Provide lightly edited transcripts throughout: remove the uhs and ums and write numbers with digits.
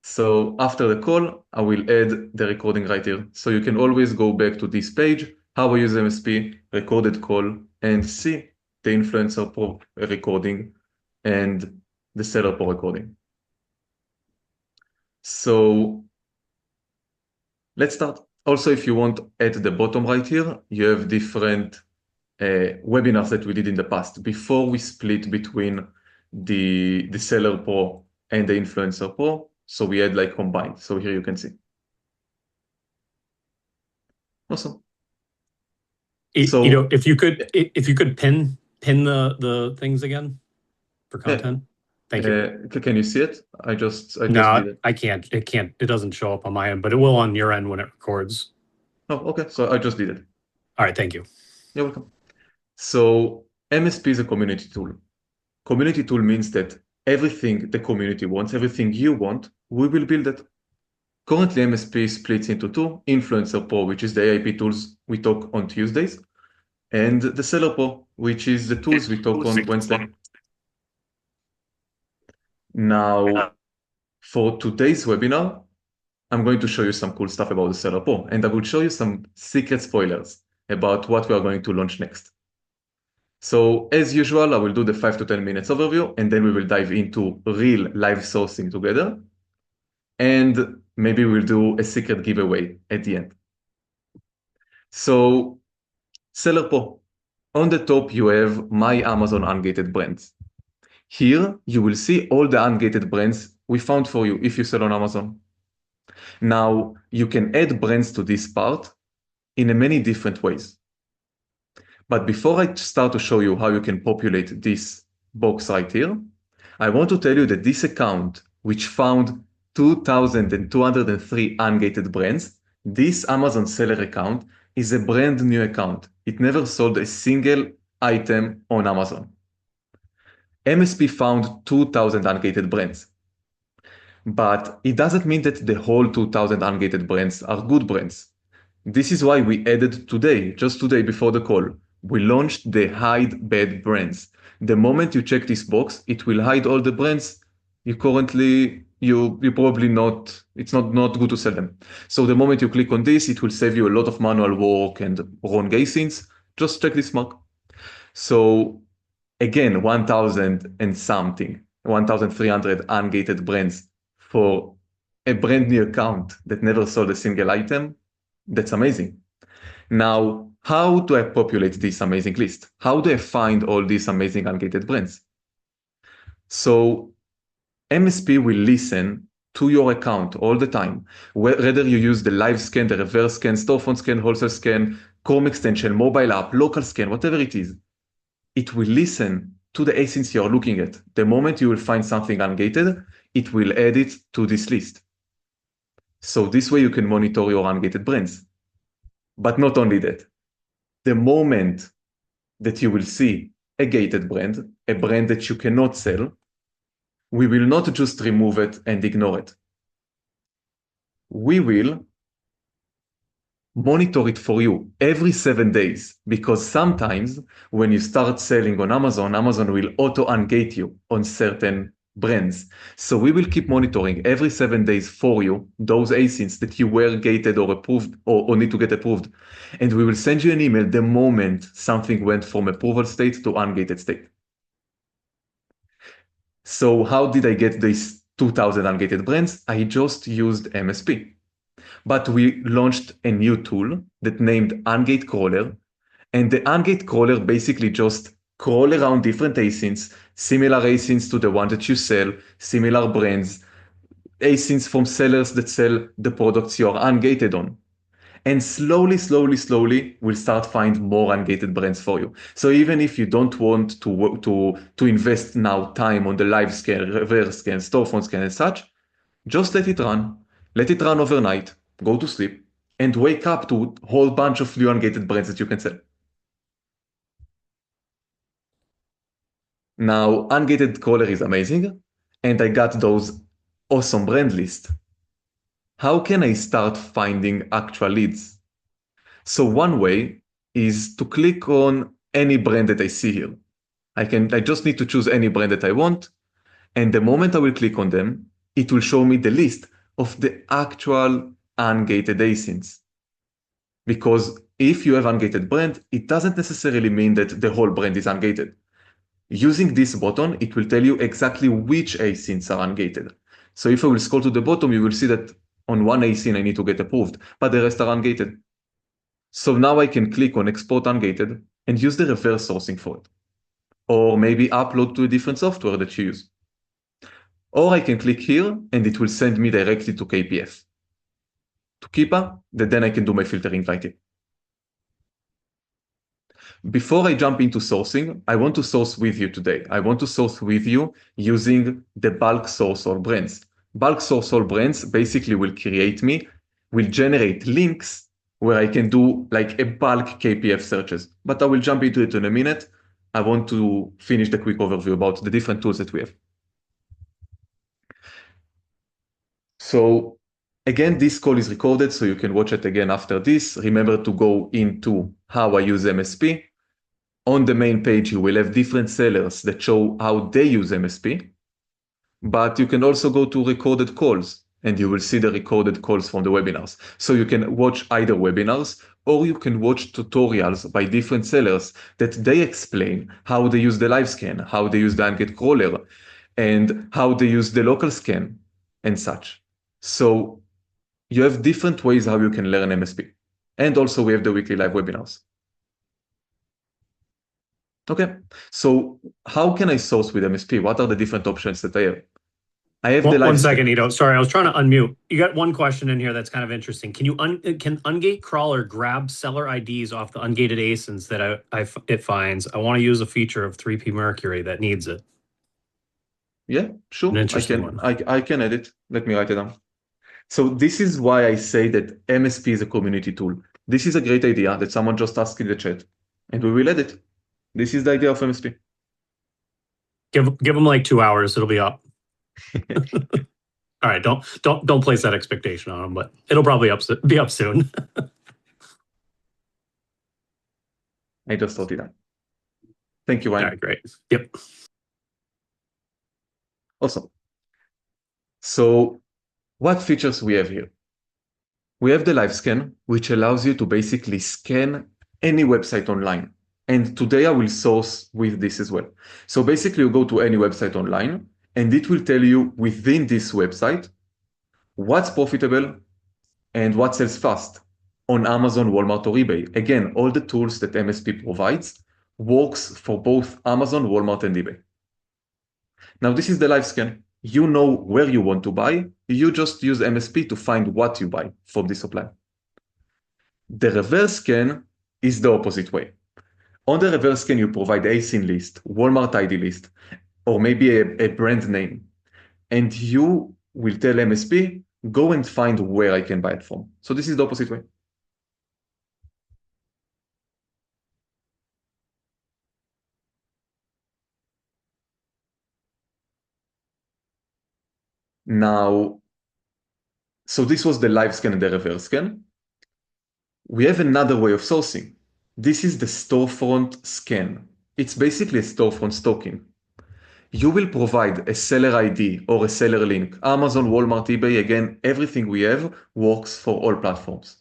So after the call, I will add the recording right here. So you can always go back to this page, how I use MSP, recorded call, and see the influencer pro recording and the seller pro recording. So let's start. Also, if you want, at the bottom right here, you have different webinars that we did in the past before we split between the seller pro and the influencer pro. So we had like combined. So here you can see. Awesome. So If you could pin the things again for yeah, content. Thank you. can you see it? I just did No, it. I can't. It doesn't show up on my end, but it will on your end when it records. Oh, okay. So I just did it. All right, thank you. You're welcome. So MSP is a community tool. Community tool means that everything the community wants, everything you want, we will build it. Currently, MSP splits into two, Influencer Pro, which is the AIP tools we talk on Tuesdays, and the Seller Pro, which is the tools we talk on Wednesday. Now, for today's webinar, I'm going to show you some cool stuff about the Seller Pro, and I will show you some secret spoilers about what we are going to launch next. So as usual, I will do the 5 to 10 minutes overview, and then we will dive into real live sourcing together. And maybe we'll do a secret giveaway at the end. So Seller Pro. On the top, you have My Amazon Ungated Brands. Here, you will see all the ungated brands we found for you if you sell on Amazon. Now, you can add brands to this part in many different ways. But before I start to show you how you can populate this box right here, I want to tell you that this account, which found 2,203 ungated brands, this Amazon seller account is a brand new account. It never sold a single item on Amazon. MSP found 2,000 ungated brands. But it doesn't mean that the whole 2,000 ungated brands are good brands. This is why we added today, just today before the call, we launched the hide bad brands. The moment you check this box, it will hide all the brands you probably not, it's not good to sell them. So the moment you click on this, it will save you a lot of manual work and wrong asins. Just check this mark. So again, 1,000 and something, 1,300 ungated brands for a brand new account that never sold a single item. That's amazing. Now, how do I populate this amazing list? How do I find all these amazing ungated brands? So MSP will listen to your account all the time, whether you use the live scan, the reverse scan, storefront scan, wholesale scan, Chrome extension, mobile app, local scan, whatever it is. It will listen to the asins you're looking at. The moment you will find something ungated, it will add it to this list. So this way you can monitor your ungated brands. But not only that, the moment that you will see a gated brand, a brand that you cannot sell, we will not just remove it and ignore it. We will monitor it for you every 7 days, because sometimes when you start selling on Amazon, Amazon will auto-ungate you on certain brands. So we will keep monitoring every 7 days for you those asins that you were gated or approved or need to get approved. And we will send you an email the moment something went from approval state to ungated state. So how did I get these 2,000 ungated brands? I just used MSP. But we launched a new tool that named Ungate Crawler. And the Ungate Crawler basically just crawl around different asins, similar asins to the one that you sell, similar brands, asins from sellers that sell the products you are ungated on. And slowly, we'll start find more ungated brands for you. So even if you don't want to invest now time on the live scan, reverse scan, storefront scan and such, just let it run. Let it run overnight, go to sleep, and wake up to a whole bunch of new ungated brands that you can sell. Now, ungated crawler is amazing, and I got those awesome brand lists. How can I start finding actual leads? So one way is to click on any brand that I see here. I just need to choose any brand that I want, and the moment I will click on them, it will show me the list of the actual ungated asins. Because if you have ungated brand, it doesn't necessarily mean that the whole brand is ungated. Using this button, it will tell you exactly which asins are ungated. So if I will scroll to the bottom, you will see that on one asin I need to get approved, but the rest are ungated. So now I can click on export ungated and use the reverse sourcing for it. Or maybe upload to a different software that you use. Or I can click here and it will send me directly to KPF. To Keepa, that then I can do my filtering right here. Before I jump into sourcing, I want to source with you today. I want to source with you using the bulk source all brands. Bulk source all brands basically will generate links where I can do like a bulk KPF searches. But I will jump into it in a minute. I want to finish the quick overview about the different tools that we have. So again, this call is recorded, so you can watch it again after this. Remember to go into how I use MSP. On the main page, you will have different sellers that show how they use MSP, but you can also go to recorded calls and you will see the recorded calls from the webinars. So you can watch either webinars or you can watch tutorials by different sellers that they explain how they use the live scan, how they use the unget crawler, and how they use the local scan and such. So you have different ways how you can learn MSP. And also we have the weekly live webinars. Okay, so how can I source with MSP? What are the different options that I have? I have the live One scan. second, Ido. Sorry, I was trying to unmute. You got one question in here that's kind of interesting. Can Ungate Crawler grab seller IDs off the ungated asins that it finds? I want to use a feature of 3P Mercury that needs it. Yeah, sure. An interesting one. I can edit. Let me write it down. So this is why I say that MSP is a community tool. This is a great idea that someone just asked in the chat, and we will edit. This is the idea of MSP. Give them like 2 hours. It'll be up. All right, don't place that expectation on them, but it'll probably be up soon. I just thought it out. Thank you, Ryan. All right, great. Yep. Awesome. So what features we have here? We have the live scan, which allows you to basically scan any website online. And today I will source with this as well. So basically you go to any website online and it will tell you within this website what's profitable and what sells fast on Amazon, Walmart, or eBay. Again, all the tools that MSP provides works for both Amazon, Walmart, and eBay. Now this is the live scan. You know where you want to buy. You just use MSP to find what you buy from this supply. The reverse scan is the opposite way. On the reverse scan, you provide ASIN list, Walmart ID list, or maybe a brand name. And you will tell MSP, go and find where I can buy it from. So this is the opposite way. Now, so this was the live scan and the reverse scan. We have another way of sourcing. This is the storefront scan. It's basically a storefront stocking. You will provide a seller ID or a seller link. Amazon, Walmart, eBay, again, everything we have works for all platforms.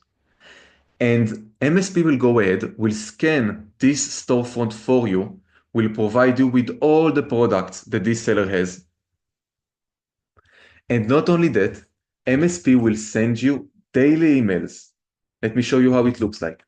And MSP will go ahead, will scan this storefront for you, will provide you with all the products that this seller has. And not only that, MSP will send you daily emails. Let me show you how it looks like.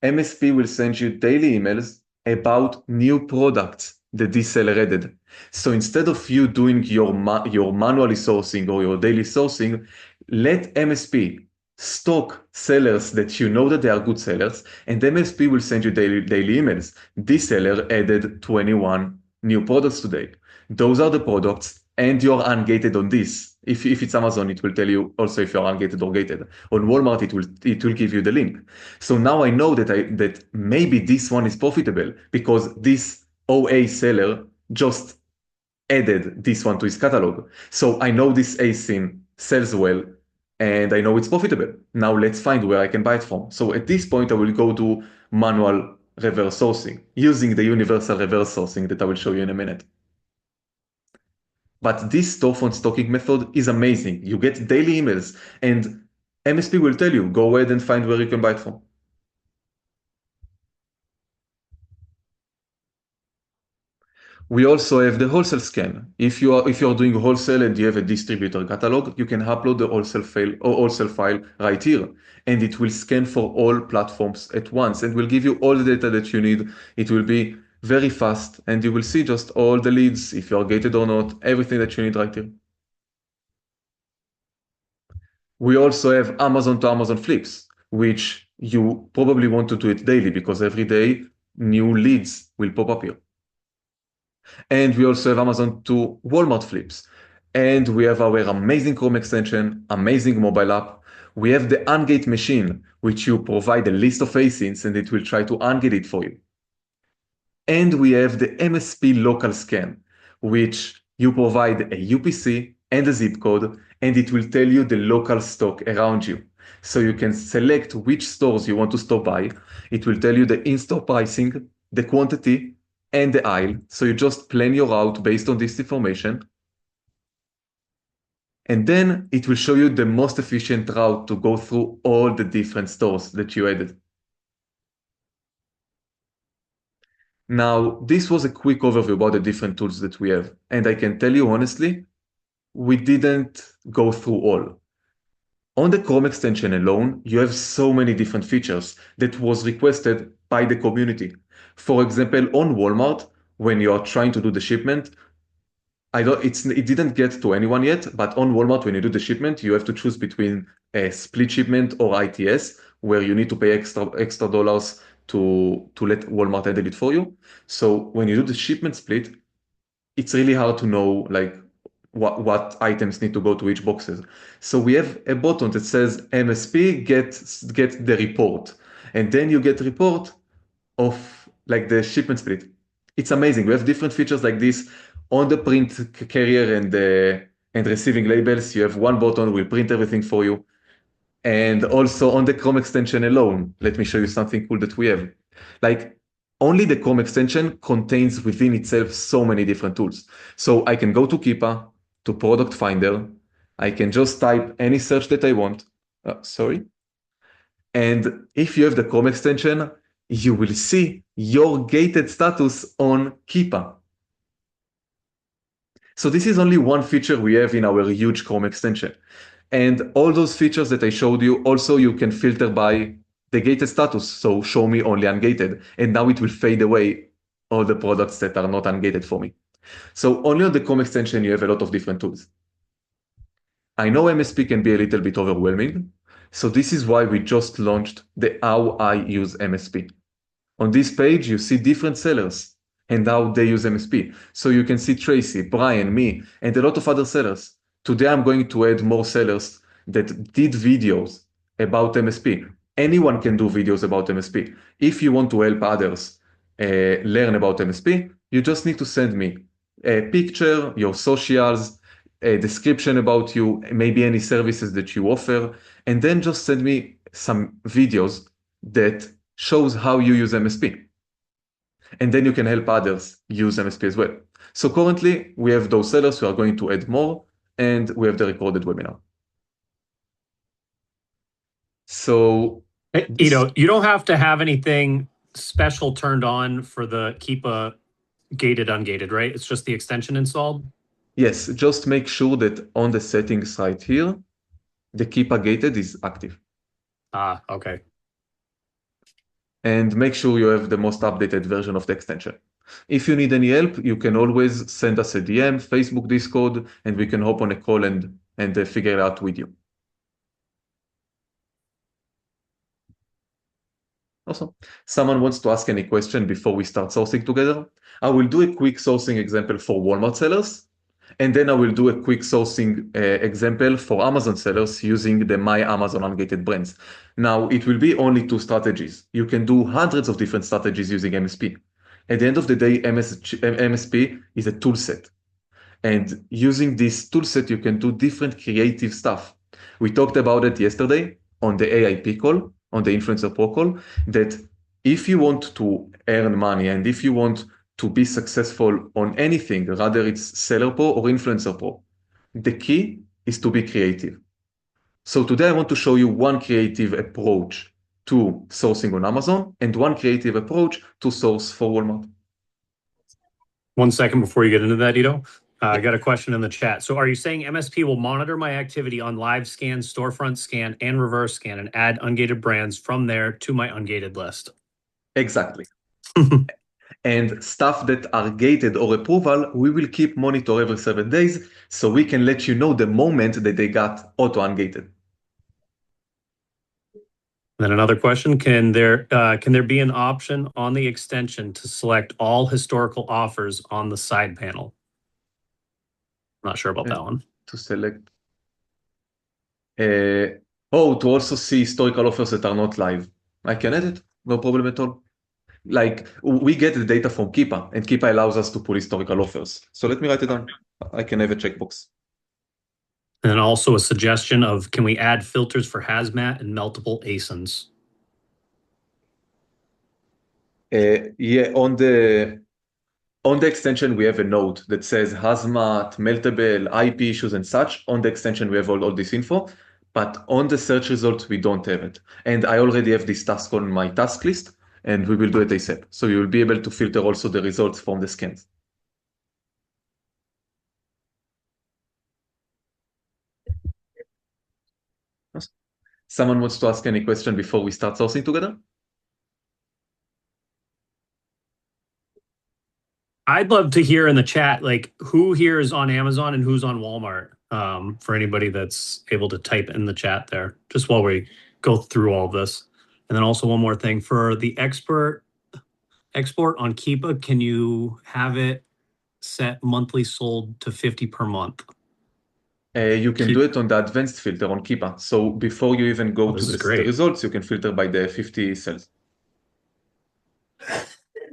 MSP will send you daily emails about new products that this seller added. So instead of you doing your manually sourcing or your daily sourcing, let MSP stock sellers that you know that they are good sellers, and MSP will send you daily emails. This seller added 21 new products today. Those are the products, and you're ungated on this. If it's Amazon, it will tell you also if you're ungated or gated. On Walmart, it will give you the link. So now I know that maybe this one is profitable because this OA seller just added this one to his catalog. So I know this ASIN sells well and I know it's profitable. Now let's find where I can buy it from. So at this point, I will go to manual reverse sourcing using the universal reverse sourcing that I will show you in a minute. But this storefront stocking method is amazing. You get daily emails, and MSP will tell you, go ahead and find where you can buy it from. We also have the wholesale scan. If you're doing wholesale and you have a distributor catalog, you can upload the wholesale file right here, and it will scan for all platforms at once and will give you all the data that you need. It will be very fast, and you will see just all the leads, if you are gated or not, everything that you need right here. We also have Amazon to Amazon flips, which you probably want to do it daily because every day new leads will pop up here. And we also have Amazon to Walmart flips. And we have our amazing Chrome extension, amazing mobile app. We have the ungate machine, which you provide a list of asins and it will try to ungate it for you. And we have the MSP local scan, which you provide a UPC and a zip code, and it will tell you the local stock around you. So you can select which stores you want to stop by. It will tell you the in-store pricing, the quantity, and the aisle. So you just plan your route based on this information. And then it will show you the most efficient route to go through all the different stores that you added. Now, this was a quick overview about the different tools that we have. And I can tell you honestly, we didn't go through all. On the Chrome extension alone, you have so many different features that was requested by the community. For example, on Walmart, when you are trying to do the shipment, it didn't get to anyone yet, but on Walmart, when you do the shipment, you have to choose between a split shipment or ITS, where you need to pay extra dollars to let Walmart handle it for you. So when you do the shipment split, it's really hard to know like what items need to go to which boxes. So we have a button that says MSP get the report, and then you get report of like the shipment split. It's amazing. We have different features like this on the print carrier and receiving labels. You have one button will print everything for you. And also on the Chrome extension alone, let me show you something cool that we have. Like only the Chrome extension contains within itself so many different tools. So I can go to Keepa, to Product Finder. I can just type any search that I want. Sorry. And if you have the Chrome extension, you will see your gated status on Keepa. So this is only one feature we have in our huge Chrome extension. And all those features that I showed you, also you can filter by the gated status. So show me only ungated. And now it will fade away all the products that are not ungated for me. So only on the Chrome extension, you have a lot of different tools. I know MSP can be a little bit overwhelming. So this is why we just launched the How I Use MSP. On this page, you see different sellers and how they use MSP. So you can see Tracy, Brian, me, and a lot of other sellers. Today, I'm going to add more sellers that did videos about MSP. Anyone can do videos about MSP. If you want to help others learn about MSP, you just need to send me a picture, your socials, a description about you, maybe any services that you offer, and then just send me some videos that shows how you use MSP. And then you can help others use MSP as well. So currently we have those sellers who are going to add more, and we have the recorded webinar. So You know, you don't have to have anything special turned on for the Keepa gated ungated, right? It's just the extension installed. yes, just make sure that on the settings right here, the Keepa gated is active. Ah, okay. And make sure you have the most updated version of the extension. If you need any help, you can always send us a DM, Facebook, Discord, and we can hop on a call and figure it out with you. Awesome. Someone wants to ask any question before we start sourcing together? I will do a quick sourcing example for Walmart sellers, and then I will do a quick sourcing example for Amazon sellers using the My Amazon Ungated brands. Now, it will be only two strategies. You can do hundreds of different strategies using MSP. At the end of the day, MSP is a tool set. And using this tool set, you can do different creative stuff. We talked about it yesterday on the AIP call, on the Influencer Pro call, that if you want to earn money and if you want to be successful on anything, rather it's Seller Pro or Influencer Pro, the key is to be creative. So today I want to show you one creative approach to sourcing on Amazon and one creative approach to source for Walmart. 1 second before you get into that, Ito. I got a question in the chat. So are you saying MSP will monitor my activity on live scan, storefront scan, and reverse scan and add ungated brands from there to my ungated list? Exactly. And stuff that are gated or approval, we will keep monitor every 7 days so we can let you know the moment that they got auto ungated. Then another question, can there be an option on the extension to select all historical offers on the side panel? Not sure about that one. To select. To also see historical offers that are not live. I can edit, no problem at all. Like we get the data from Keepa, and Keepa allows us to pull historical offers. So let me write it down. I can have a checkbox. And then also a suggestion of, can we add filters for hazmat and multiple ASINs? Yeah, on the extension, we have a note that says hazmat, meltable, IP issues, and such. On the extension, we have all this info, but on the search results, we don't have it. And I already have this task on my task list, and we will do it ASAP. So you will be able to filter also the results from the scans. Someone wants to ask any question before we start sourcing together? I'd love to hear in the chat, like, who here is on Amazon and who's on Walmart, for anybody that's able to type in the chat there, just while we go through all of this. And then also one more thing, for the export on Keepa, can you have it set monthly sold to 50 per month? You can do it on the advanced filter on Keepa. So before you even go to the results, you can filter by the 50 cells.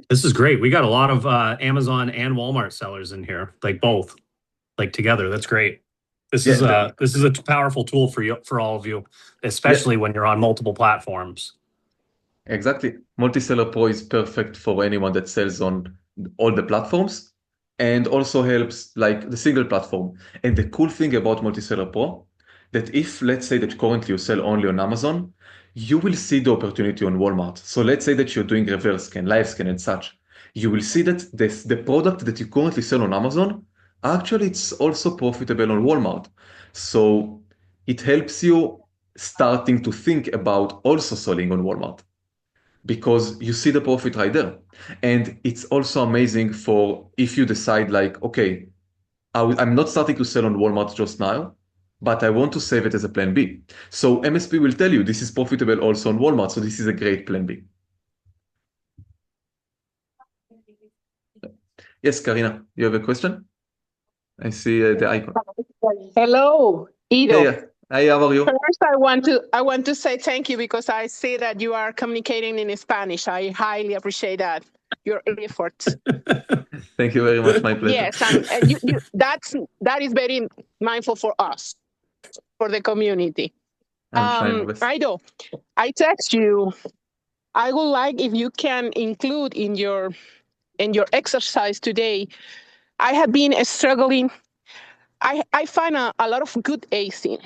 This is great. We got a lot of Amazon and Walmart sellers in here, like both, like together. That's great. This is a powerful tool for you, for all of you, especially when you're on multiple platforms. Exactly. Multi-Seller Pro is perfect for anyone that sells on all the platforms and also helps like the single platform. And the cool thing about Multi-Seller Pro, that if let's say that currently you sell only on Amazon, you will see the opportunity on Walmart. So let's say that you're doing reverse scan, live scan and such. You will see that the product that you currently sell on Amazon, actually it's also profitable on Walmart. So it helps you starting to think about also selling on Walmart, because you see the profit right there. And it's also amazing for if you decide like, okay, I'm not starting to sell on Walmart just now, but I want to save it as a plan B. So MSP will tell you this is profitable also on Walmart. So this is a great plan B. Yes, Karina, you have a question? I see the icon. Hello, Ito. Yeah. Hi, how are you? First, I want to say thank you because I see that you are communicating in Spanish. I highly appreciate that, your efforts. Thank you very much. My pleasure. Yes, and that is very mindful for us, for the community. Ito, I text you. I would like if you can include in your exercise today. I have been struggling. I find a lot of good ASIN.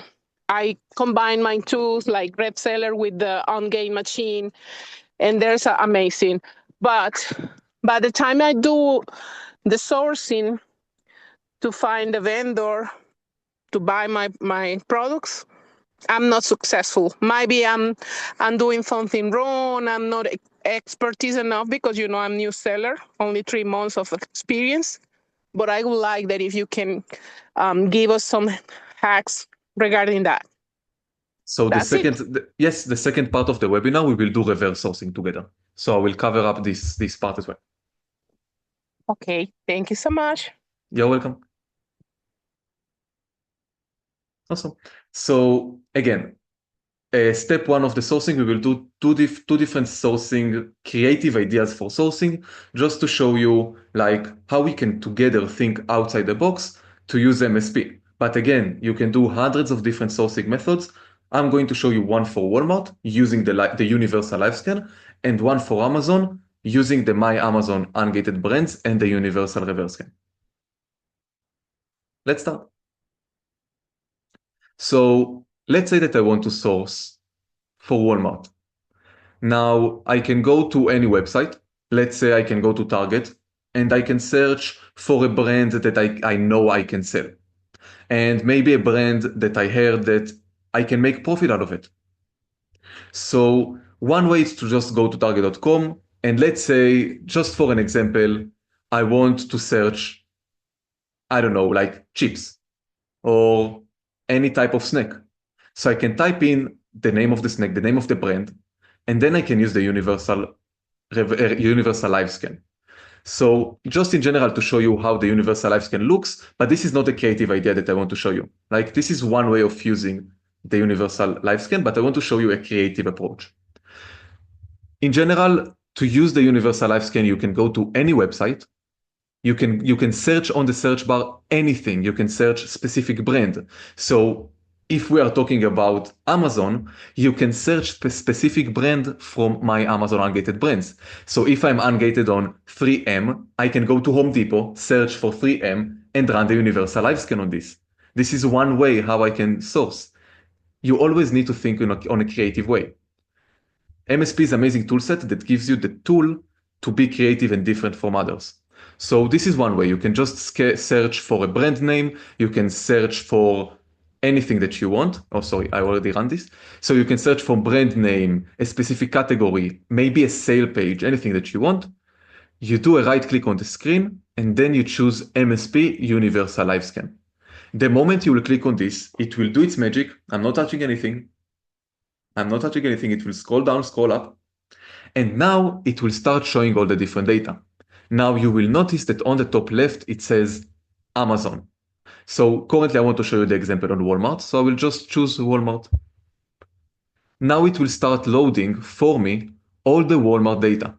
I combine my tools like Red Seller with the on-game machine, and there's amazing. But by the time I do the sourcing to find a vendor to buy my products, I'm not successful. Maybe I'm doing something wrong. I'm not expertise enough because I'm new seller, only 3 months of experience. But I would like that if you can give us some hacks regarding that. So the second part of the webinar, we will do reverse sourcing together. So I will cover up this part as well. Okay, thank you so much. You're welcome. Awesome. So again, step one of the sourcing, we will do two different sourcing, creative ideas for sourcing, just to show you like how we can together think outside the box to use MSP. But again, you can do hundreds of different sourcing methods. I'm going to show you one for Walmart using the universal live scan and one for Amazon using the My Amazon ungated brands and the universal reverse scan. Let's start. So let's say that I want to source for Walmart. Now I can go to any website. Let's say I can go to Target and I can search for a brand that I know I can sell. And maybe a brand that I heard that I can make profit out of it. So one way is to just go to target.com. And let's say, just for an example, I want to search, I don't know, like chips or any type of snack. So I can type in the name of the snack, the name of the brand, and then I can use the universal live scan. So just in general to show you how the universal live scan looks, but this is not a creative idea that I want to show you. Like this is one way of using the universal live scan, but I want to show you a creative approach. In general, to use the universal live scan, you can go to any website. You can search on the search bar anything. You can search specific brand. So if we are talking about Amazon, you can search specific brand from my Amazon ungated brands. So if I'm ungated on 3M, I can go to Home Depot, search for 3M, and run the universal live scan on this. This is one way how I can source. You always need to think on a creative way. MSP is an amazing toolset that gives you the tool to be creative and different from others. So this is one way. You can just search for a brand name. You can search for anything that you want. Oh, sorry, I already ran this. So you can search for brand name, a specific category, maybe a sale page, anything that you want. You do a right click on the screen, and then you choose MSP Universal Live Scan. The moment you will click on this, it will do its magic. I'm not touching anything. It will scroll down, scroll up. And now it will start showing all the different data. Now you will notice that on the top left, it says Amazon. So currently I want to show you the example on Walmart. So I will just choose Walmart. Now it will start loading for me all the Walmart data.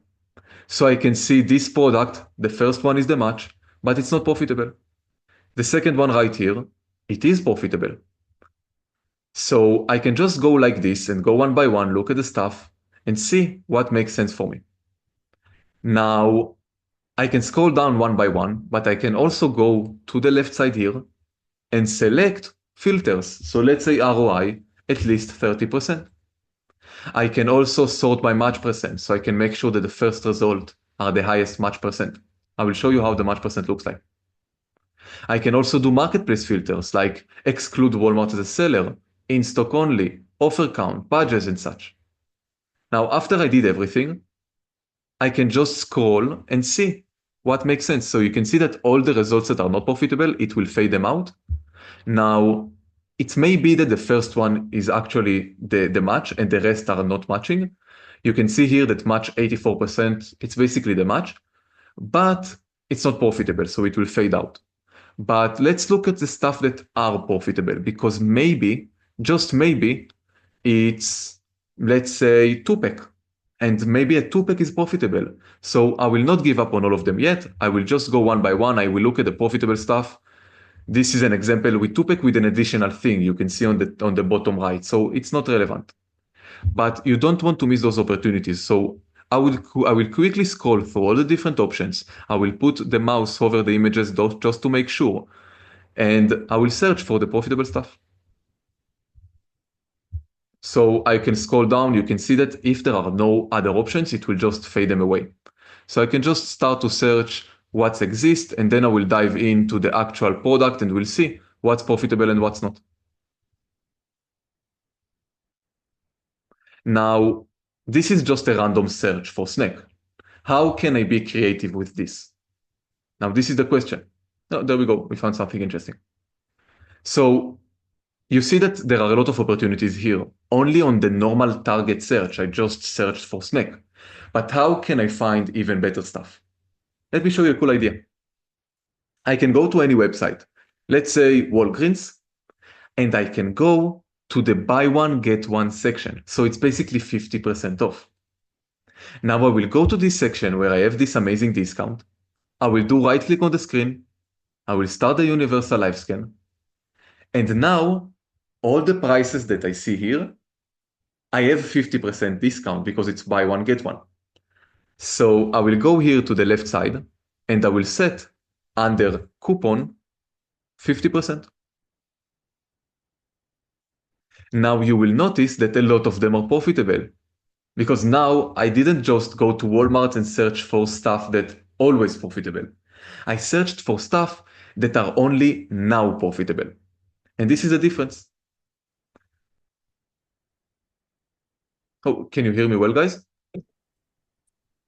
So I can see this product, the first one is the match, but it's not profitable. The second one right here, it is profitable. So I can just go like this and go one by one, look at the stuff and see what makes sense for me. Now I can scroll down one by one, but I can also go to the left side here and select filters. So let's say ROI, at least 30%. I can also sort by match percent. So I can make sure that the first result are the highest match percent. I will show you how the match percent looks like. I can also do marketplace filters like exclude Walmart as a seller, in stock only, offer count, badges, and such. Now, after I did everything, I can just scroll and see what makes sense. So you can see that all the results that are not profitable, it will fade them out. Now, it may be that the first one is actually the match and the rest are not matching. You can see here that match 84%, it's basically the match, but it's not profitable, so it will fade out. But let's look at the stuff that are profitable, because maybe, just maybe, it's, let's say, 2-pack. And maybe a 2-pack is profitable. So I will not give up on all of them yet. I will just go one by one. I will look at the profitable stuff. This is an example with 2-pack with an additional thing you can see on the bottom right. So it's not relevant. But you don't want to miss those opportunities. So I will quickly scroll through all the different options. I will put the mouse over the images just to make sure. And I will search for the profitable stuff. So I can scroll down. You can see that if there are no other options, it will just fade them away. So I can just start to search what exists, and then I will dive into the actual product and we'll see what's profitable and what's not. Now, this is just a random search for snack. How can I be creative with this? Now, this is the question. Oh, there we go. We found something interesting. So you see that there are a lot of opportunities here. Only on the normal target search, I just searched for snack. But how can I find even better stuff? Let me show you a cool idea. I can go to any website, let's say Walgreens, and I can go to the buy one, get one section. So it's basically 50% off. Now I will go to this section where I have this amazing discount. I will do right click on the screen. I will start the universal live scan. And now all the prices that I see here, I have 50% discount because it's buy one, get one. So I will go here to the left side and I will set under coupon 50%. Now you will notice that a lot of them are profitable because now I didn't just go to Walmart and search for stuff that always profitable. I searched for stuff that are only now profitable. And this is the difference. Oh, can you hear me well, guys?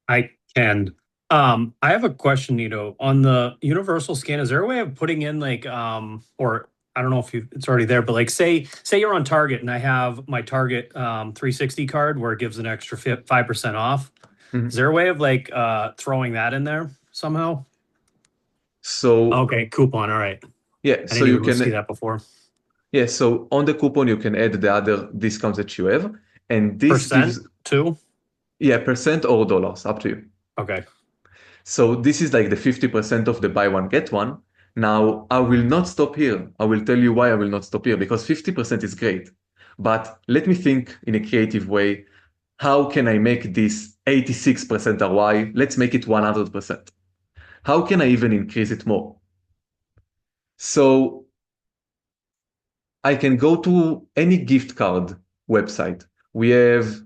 I can. I have a question, Nito. On the universal scan, is there a way of putting in like or I don't know if it's already there, but like say you're on Target and I have my Target 360 card where it gives an extra 5% off. Mhm. Is there a way of like throwing that in there somehow? So Okay, coupon. All right. yeah, I so didn't you even can see that before. yeah, so on the coupon you can add the other discounts that you have, and this Percent gives too? percent or dollars, up to you. Okay. So this is like the 50% of the buy one get one. Now I will not stop here. I will tell you why I will not stop here, because 50% is great. But let me think in a creative way. How can I make this 86% ROI? Let's make it 100%. How can I even increase it more? So I can go to any gift card website. We have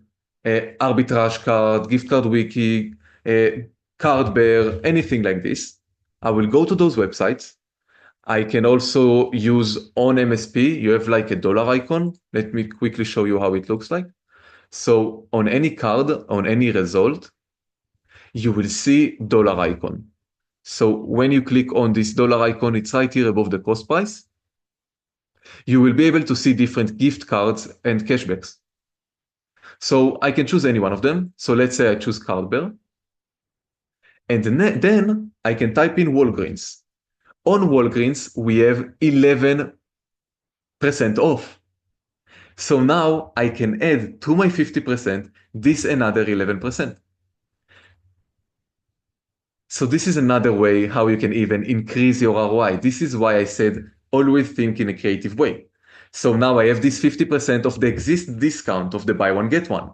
arbitrage card, gift card wiki, card bear, anything like this. I will go to those websites. I can also use on MSP. You have like a dollar icon. Let me quickly show you how it looks like. So on any card, on any result, you will see dollar icon. So when you click on this dollar icon, it's right here above the cost price. You will be able to see different gift cards and cashbacks. So I can choose any one of them. So let's say I choose card bear. And then I can type in Walgreens. On Walgreens, we have 11% off. So now I can add to my 50% this another 11%. So this is another way how you can even increase your ROI. This is why I said always think in a creative way. So now I have this 50% of the existing discount of the buy one, get one.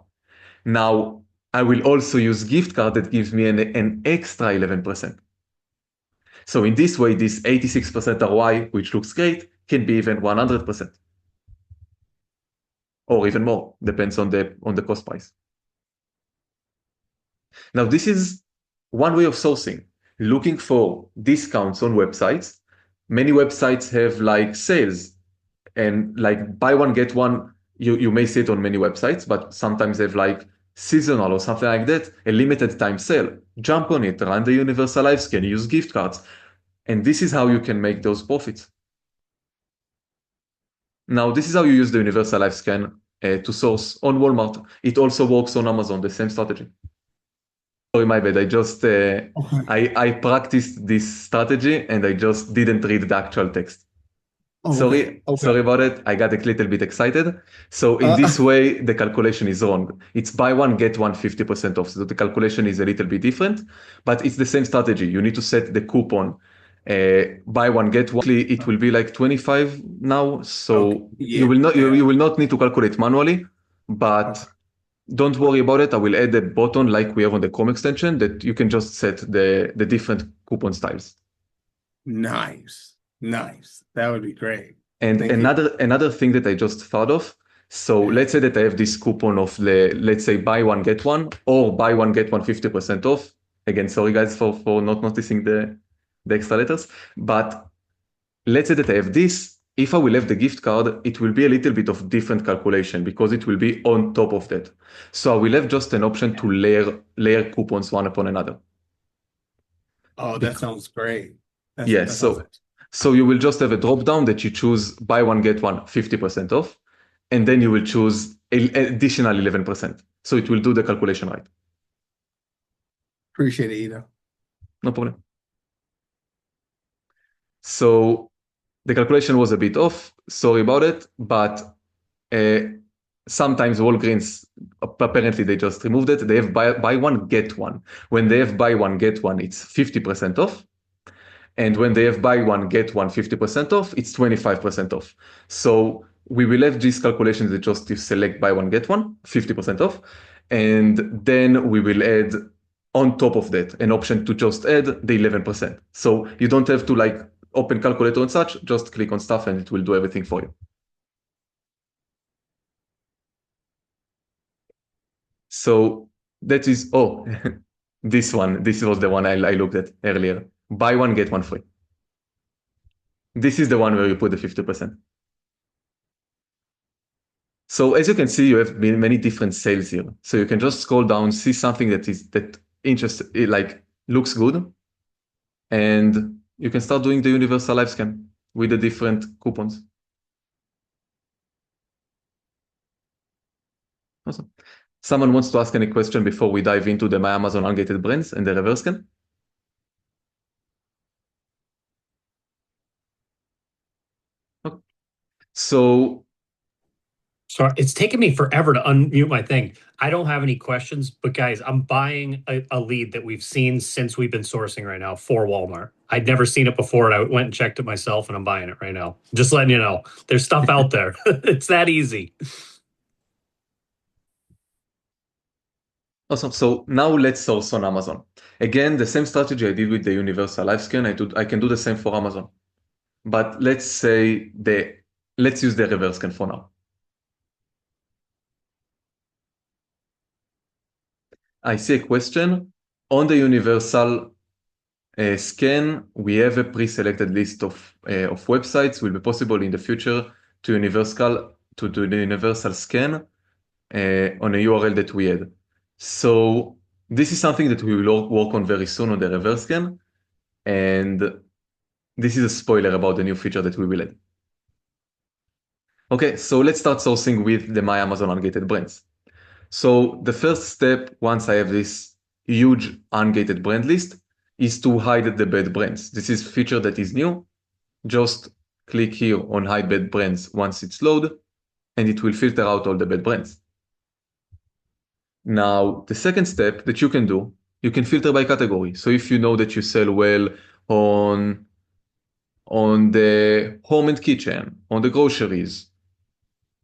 Now I will also use gift card that gives me an extra 11%. So in this way, this 86% ROI, which looks great, can be even 100%. Or even more, depends on the cost price. Now this is one way of sourcing, looking for discounts on websites. Many websites have like sales and like buy one, get one. You may see it on many websites, but sometimes they have like seasonal or something like that, a limited time sale. Jump on it, run the universal live scan, use gift cards. And this is how you can make those profits. Now, this is how you use the universal live scan to source on Walmart. It also works on Amazon, the same strategy. Sorry, my bad. I practiced this strategy and I just didn't read the actual text. Sorry about it. I got a little bit excited. So in this way, the calculation is wrong. It's buy one, get one 50% off. So the calculation is a little bit different, but it's the same strategy. You need to set the coupon. Buy one, get one. It will be like 25 now. So you will not need to calculate manually, but don't worry about it. I will add a button like we have on the Chrome extension that you can just set the different coupon styles. Nice. That would be great. And another thing that I just thought of. So let's say that I have this coupon of let's say buy one, get one, or buy one, get one 50% off. Again, sorry guys for not noticing the extra letters. But let's say that I have this. If I will have the gift card, it will be a little bit of different calculation because it will be on top of that. So I will have just an option to layer coupons one upon another. Oh, that sounds great. Yes. So you will just have a drop down that you choose buy one, get one 50% off, and then you will choose additional 11%. So it will do the calculation right. Appreciate it, Ida. No problem. So the calculation was a bit off. Sorry about it, but sometimes Walgreens, apparently they just removed it. They have buy one, get one. When they have buy one, get one, it's 50% off. And when they have buy one, get one 50% off, it's 25% off. So we will have these calculations that just select buy one, get one, 50% off. And then we will add on top of that, an option to just add the 11%. So you don't have to like open calculator and such, just click on stuff and it will do everything for you. So that is, oh, this was the one I looked at earlier. Buy one, get one free. This is the one where you put the 50%. So as you can see, you have many different sales here. So you can just scroll down, see something that like looks good, and you can start doing the universal live scan with the different coupons. Awesome. Someone wants to ask any question before we dive into the My Amazon ungated brands and the reverse scan? Okay. So Sorry, it's taken me forever to unmute my thing. I don't have any questions, but guys, I'm buying a lead that we've seen since we've been sourcing right now for Walmart. I'd never seen it before, and I went and checked it myself, and I'm buying it right now. Just letting you know, there's stuff out there. It's that easy. awesome. So now let's source on Amazon. Again, the same strategy I did with the universal live scan, I can do the same for Amazon. But let's use the reverse scan for now. I see a question. On the universal scan, we have a pre-selected list of websites. Will be possible in the future to do the universal scan on a URL that we add. So this is something that we will work on very soon on the reverse scan, and this is a spoiler about the new feature that we will add. Okay, so let's start sourcing with the My Amazon ungated brands. So the first step, once I have this huge ungated brand list, is to hide the bad brands. This is a feature that is new. Just click here on hide bad brands once it's loaded, and it will filter out all the bad brands. Now, the second step that you can do, you can filter by category. So if you know that you sell well on the home and kitchen, on the groceries,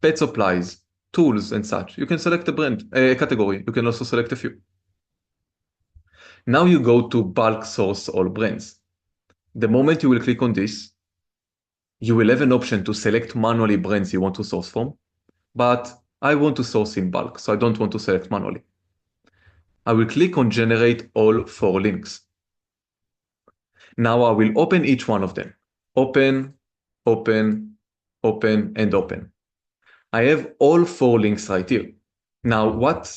pet supplies, tools, and such, you can select a category. You can also select a few. Now you go to bulk source all brands. The moment you will click on this, you will have an option to select manually brands you want to source from, but I want to source in bulk, so I don't want to select manually. I will click on generate all 4 links. Now I will open each one of them. Open, open, open, and open. I have all 4 links right here. Now, what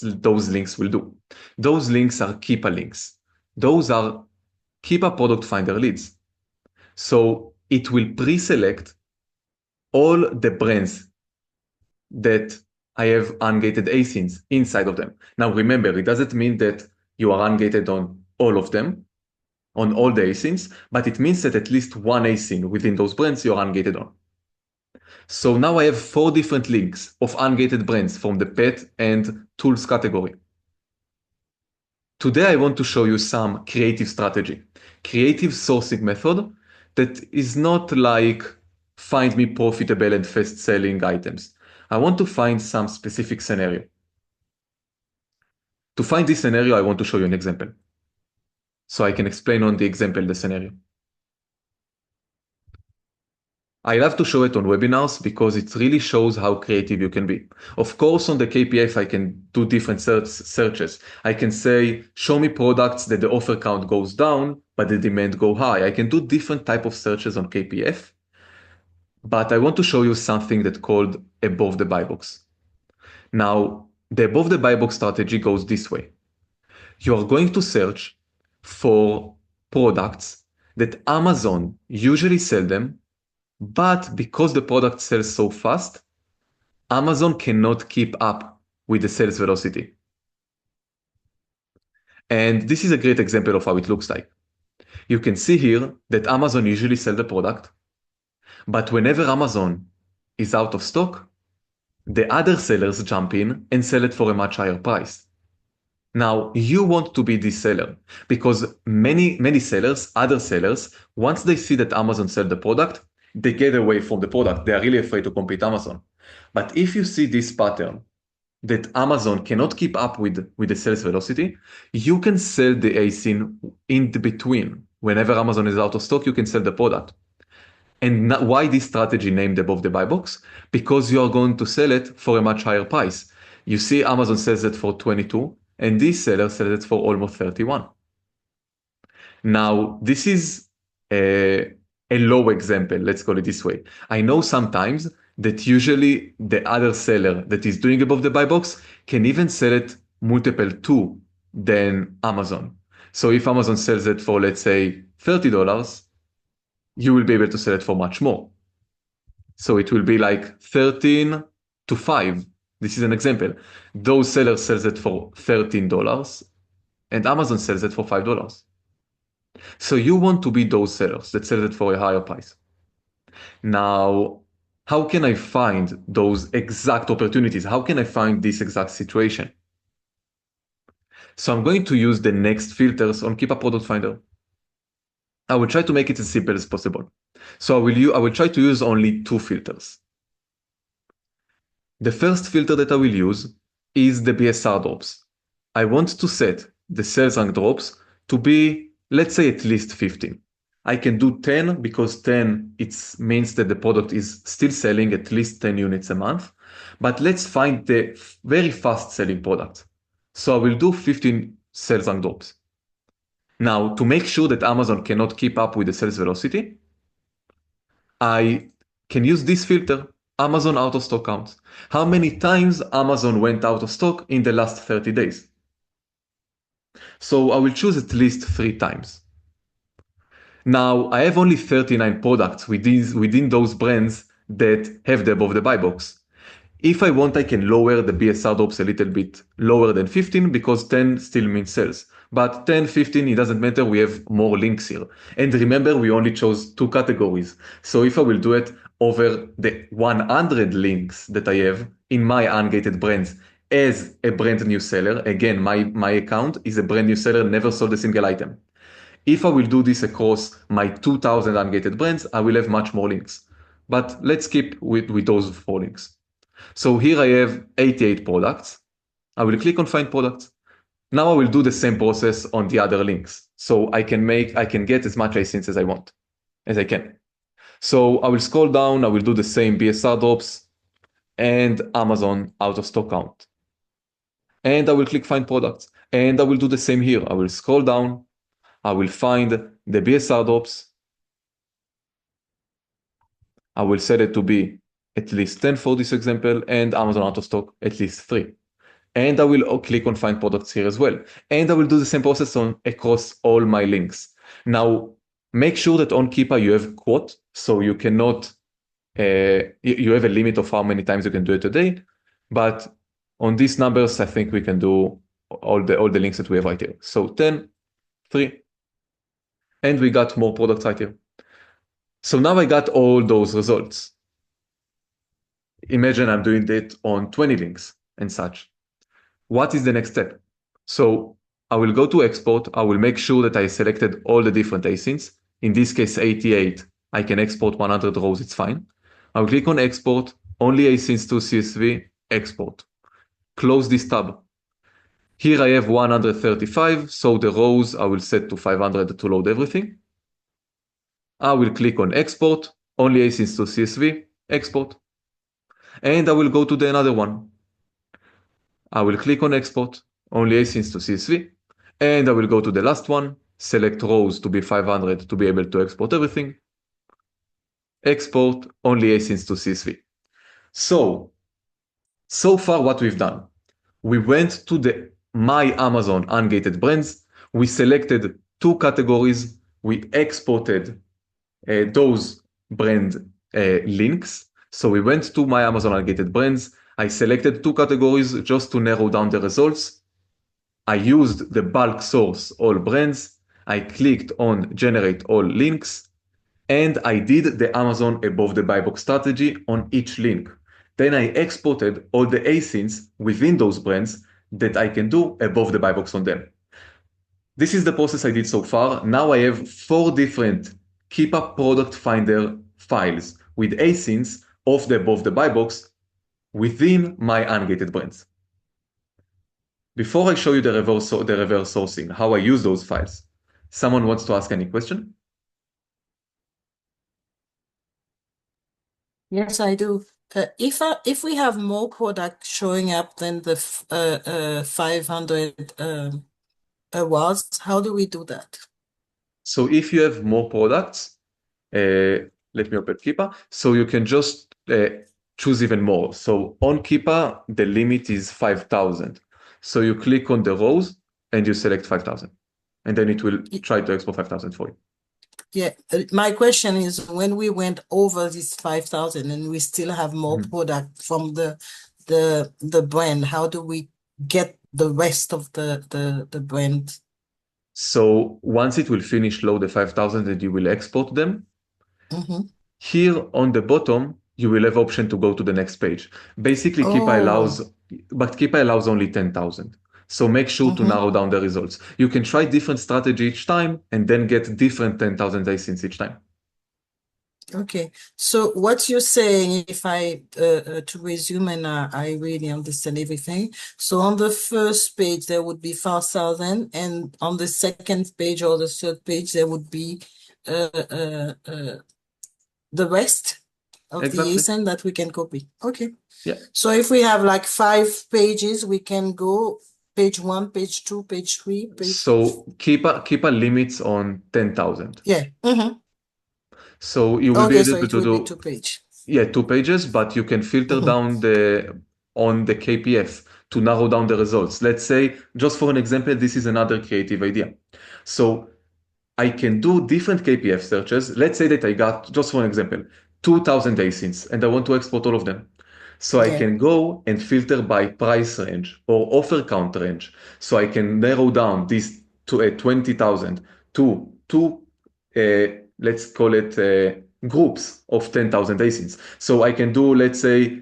those links will do? Those links are Keepa links. Those are Keepa product finder leads. So it will pre-select all the brands that I have ungated asins inside of them. Now, remember, it doesn't mean that you are ungated on all of them, on all the asins, but it means that at least one asin within those brands you are ungated on. So now I have 4 different links of ungated brands from the pet and tools category. Today I want to show you some creative strategy, creative sourcing method that is not like find me profitable and fast selling items. I want to find some specific scenario. To find this scenario, I want to show you an example. So I can explain on the example the scenario. I love to show it on webinars because it really shows how creative you can be. Of course, on the KPF, I can do different searches. I can say, show me products that the offer count goes down, but the demand go high. I can do different type of searches on KPF, but I want to show you something that's called above the buy box. Now, the above the buy box strategy goes this way. You are going to search for products that Amazon usually sell them, but because the product sells so fast, Amazon cannot keep up with the sales velocity. And this is a great example of how it looks like. You can see here that Amazon usually sells the product, but whenever Amazon is out of stock, the other sellers jump in and sell it for a much higher price. Now, you want to be this seller because many sellers, other sellers, once they see that Amazon sells the product, they get away from the product. They are really afraid to compete Amazon. But if you see this pattern, that Amazon cannot keep up with the sales velocity, you can sell the ASIN in the between. Whenever Amazon is out of stock, you can sell the product. And why this strategy named above the buy box? Because you are going to sell it for a much higher price. You see Amazon sells it for 22 and this seller sells it for almost 31. Now, this is a low example, let's call it this way. I know sometimes that usually the other seller that is doing above the buy box can even sell it multiple to than Amazon. So if Amazon sells it for, let's say, $30, you will be able to sell it for much more. So it will be like 13 to 5. This is an example. Those sellers sells it for $13 and Amazon sells it for $5. So you want to be those sellers that sell it for a higher price. Now, how can I find those exact opportunities? How can I find this exact situation? So I'm going to use the next filters on Keepa Product Finder. I will try to make it as simple as possible. So I will try to use only 2 filters. The first filter that I will use is the BSR drops. I want to set the sales rank drops to be, let's say, at least 15. I can do 10 because 10 means that the product is still selling at least 10 units a month. But let's find the very fast selling product. So I will do 15 sales rank drops. Now, to make sure that Amazon cannot keep up with the sales velocity, I can use this filter, Amazon out of stock counts. How many times Amazon went out of stock in the last 30 days? So I will choose at least 3 times. Now, I have only 39 products within those brands that have the above the buy box. If I want, I can lower the BSR drops a little bit lower than 15 because 10 still means sales. But 10, 15, it doesn't matter. We have more links here. And remember, we only chose 2 categories. So if I will do it over the 100 links that I have in my ungated brands as a brand new seller, again, my account is a brand new seller, never sold a single item. If I will do this across my 2000 ungated brands, I will have much more links. But let's keep with those 4 links. So here I have 88 products. I will click on find products. Now I will do the same process on the other links. So I can get as much ASINs as I can. So I will scroll down, I will do the same BSR drops and Amazon out of stock count. And I will click find products. And I will do the same here. I will scroll down, I will find the BSR drops. I will set it to be at least 10 for this example, and Amazon out of stock at least 3. And I will click on find products here as well. And I will do the same process across all my links. Now, make sure that on Keepa you have quote, so you cannot, you have a limit of how many times you can do it a day. But on these numbers, I think we can do all the links that we have right here. So 10, 3, and we got more products right here. So now I got all those results. Imagine I'm doing it on 20 links and such. What is the next step? So I will go to export. I will make sure that I selected all the different ASINs. In this case, 88. I can export 100 rows, it's fine. I will click on export, only ASINs to CSV, export. Close this tab. Here I have 135, so the rows I will set to 500 to load everything. I will click on export, only ASINs to CSV, export. And I will go to the another one. I will click on export, only ASINs to CSV. And I will go to the last one, select rows to be 500 to be able to export everything. Export, only ASINs to CSV. So far what we've done, we went to the My Amazon ungated brands. We selected 2 categories. We exported those brand links. So we went to My Amazon ungated brands. I selected 2 categories just to narrow down the results. I used the bulk source all brands. I clicked on generate all links. And I did the Amazon above the buy box strategy on each link. Then I exported all the ASINs within those brands that I can do above the buy box on them. This is the process I did so far. Now I have 4 different Keepa Product Finder files with ASINs of the above the buy box within my ungated brands. Before I show you the reverse sourcing, how I use those files, someone wants to ask any question? Yes, I do. If we have more products showing up than the 500 awards, how do we do that? So if you have more products, let me open Keepa. So you can just choose even more. So on Keepa, the limit is 5,000. So you click on the rows and you select 5,000. And then it will try to export 5,000 for you. Yeah, my question is when we went over this 5,000 and we still have more product from the brand, how do we get the rest of the brand? So once it will finish load the 5,000 and you will export them, here on the bottom, you will have option to go to the next page. Basically, Keepa allows only 10,000. So make sure to narrow down the results. You can try different strategy each time and then get different 10,000 ASINs each time. Okay, so what you're saying, if I to resume and I really understand everything. So on the first page there would be 5,000, and on the second page or the third page there would be the rest of the ASIN that we can copy. Okay. Yeah. So if we have like 5 pages, we can go page 1, page 2, page 3. So Keepa limits on 10,000. Yeah. So you will be able to do 2 pages. Yeah, 2 pages, but you can filter down on the KPF to narrow down the results. Let's say, just for an example, this is another creative idea. So I can do different KPF searches. Let's say that I got, just for an example, 2,000 ASINs and I want to export all of them. So I can go and filter by price range or offer count range. So I can narrow down this to a 20,000 to two, let's call it groups of 10,000 ASINs. So I can do, let's say,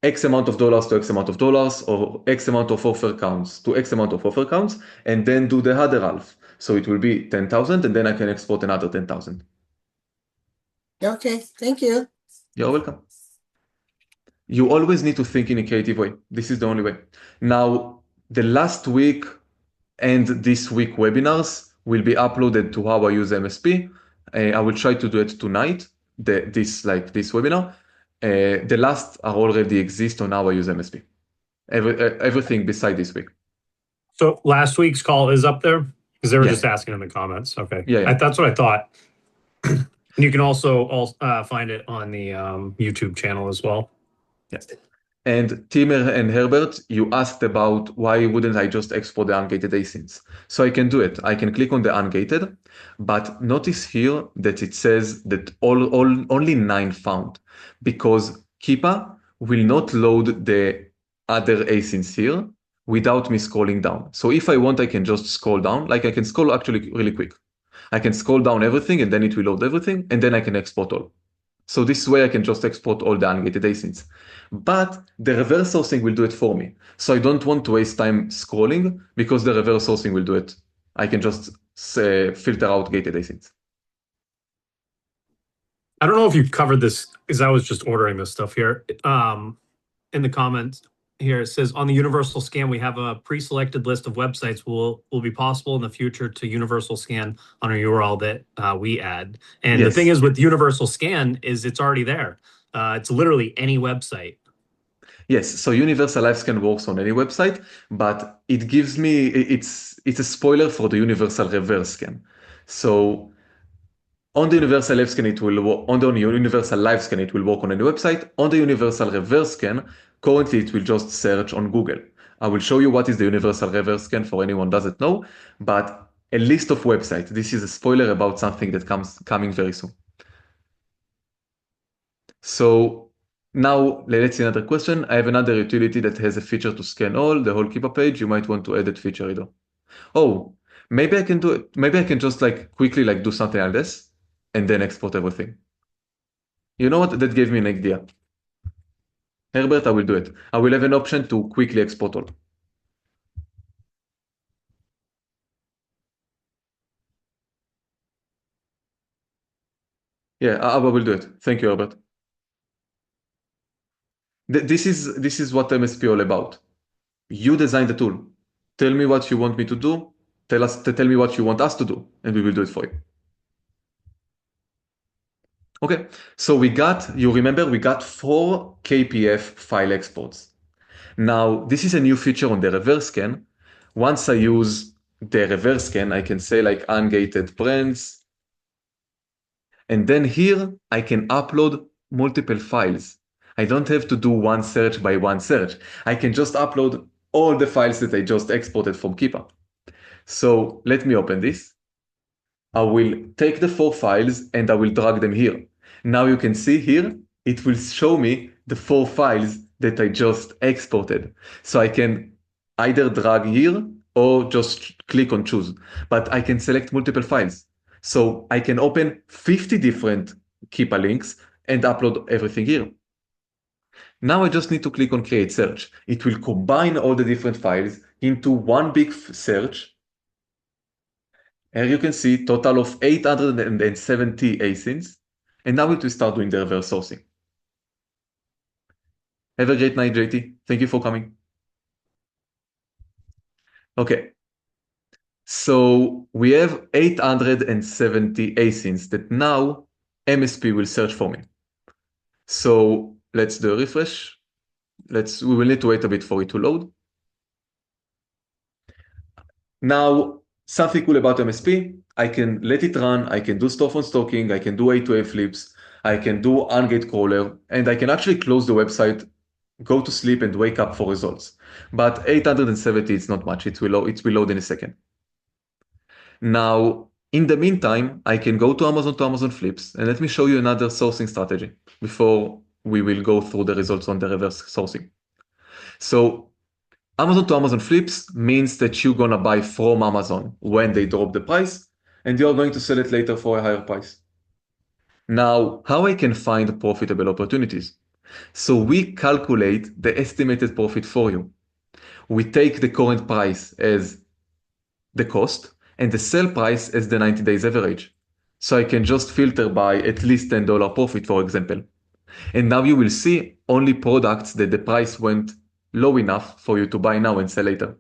X amount of dollars to X amount of dollars, or X amount of offer counts to X amount of offer counts, and then do the other half. So it will be 10,000, and then I can export another 10,000. Okay, thank you. You're welcome. You always need to think in a creative way. This is the only way. Now, the last week and this week webinars will be uploaded to how I use MSP. I will try to do it tonight, this webinar. The last are already exist on how I use MSP. Everything beside this week. So last week's call is up there? Because they were just asking in the comments. Okay. Yeah. That's what I thought. And you can also find it on the YouTube channel as well. Yes. And Timer and Herbert, you asked about why wouldn't I just export the ungated ASINs? So I can do it. I can click on the ungated, but notice here that it says that only 9 found, because Keepa will not load the other ASINs here without me scrolling down. So if I want, I can just scroll down. Like I can scroll actually really quick. I can scroll down everything and then it will load everything and then I can export all. So this way I can just export all the ungated ASINs. But the reverse sourcing will do it for me. So I don't want to waste time scrolling because the reverse sourcing will do it. I can just filter out gated ASINs. I don't know if you covered this because I was just ordering this stuff here. In the comments here, it says on the universal scan, we have a pre-selected list of websites will be possible in the future to universal scan on a URL that we add. And the thing is with universal scan is it's already there. It's literally any website. Yes, so Universal Live Scan works on any website, but it gives me, it's a spoiler for the Universal Reverse Scan. So on the Universal Live Scan, it will work, on the Universal Live Scan, it will work on any website. On the Universal Reverse Scan, currently it will just search on Google. I will show you what is the Universal Reverse Scan for anyone who doesn't know, but a list of websites. This is a spoiler about something that coming very soon. So now let's see another question. I have another utility that has a feature to scan the whole Keepa page. You might want to add that feature, Ido. Oh, maybe I can do it. Maybe I can just quickly do something like this and then export everything. You know what? That gave me an idea. Herbert, I will do it. I will have an option to quickly export all. Yeah, I will do it. Thank you, Herbert. This is what MSP all about. You design the tool. Tell me what you want me to do. Tell me what you want us to do, and we will do it for you. Okay, so you remember we got 4 KPF file exports. Now, this is a new feature on the reverse scan. Once I use the reverse scan, I can say like ungated brands. And then here I can upload multiple files. I don't have to do one search by one search. I can just upload all the files that I just exported from Keepa. So let me open this. I will take the 4 files and I will drag them here. Now you can see here, it will show me the 4 files that I just exported. So I can either drag here or just click on choose, but I can select multiple files. So I can open 50 different Keepa links and upload everything here. Now I just need to click on create search. It will combine all the different files into one big search. Here you can see total of 870 asins. And now it will start doing the reverse sourcing. Have a great night, JT. Thank you for coming. Okay. So we have 870 asins that now MSP will search for me. So let's do a refresh. We will need to wait a bit for it to load. Now, something cool about MSP, I can let it run, I can do storefront stalking, I can do A2A flips, I can do ungate crawler, and I can actually close the website, go to sleep, and wake up for results. But 870 is not much. It will load in a second. Now, in the meantime, I can go to Amazon Flips, and let me show you another sourcing strategy before we will go through the results on the reverse sourcing. So Amazon Flips means that you're gonna buy from Amazon when they drop the price, and you're going to sell it later for a higher price. Now, how I can find profitable opportunities? So we calculate the estimated profit for you. We take the current price as the cost and the sell price as the 90 days average. So I can just filter by at least $10 profit, for example. And now you will see only products that the price went low enough for you to buy now and sell later.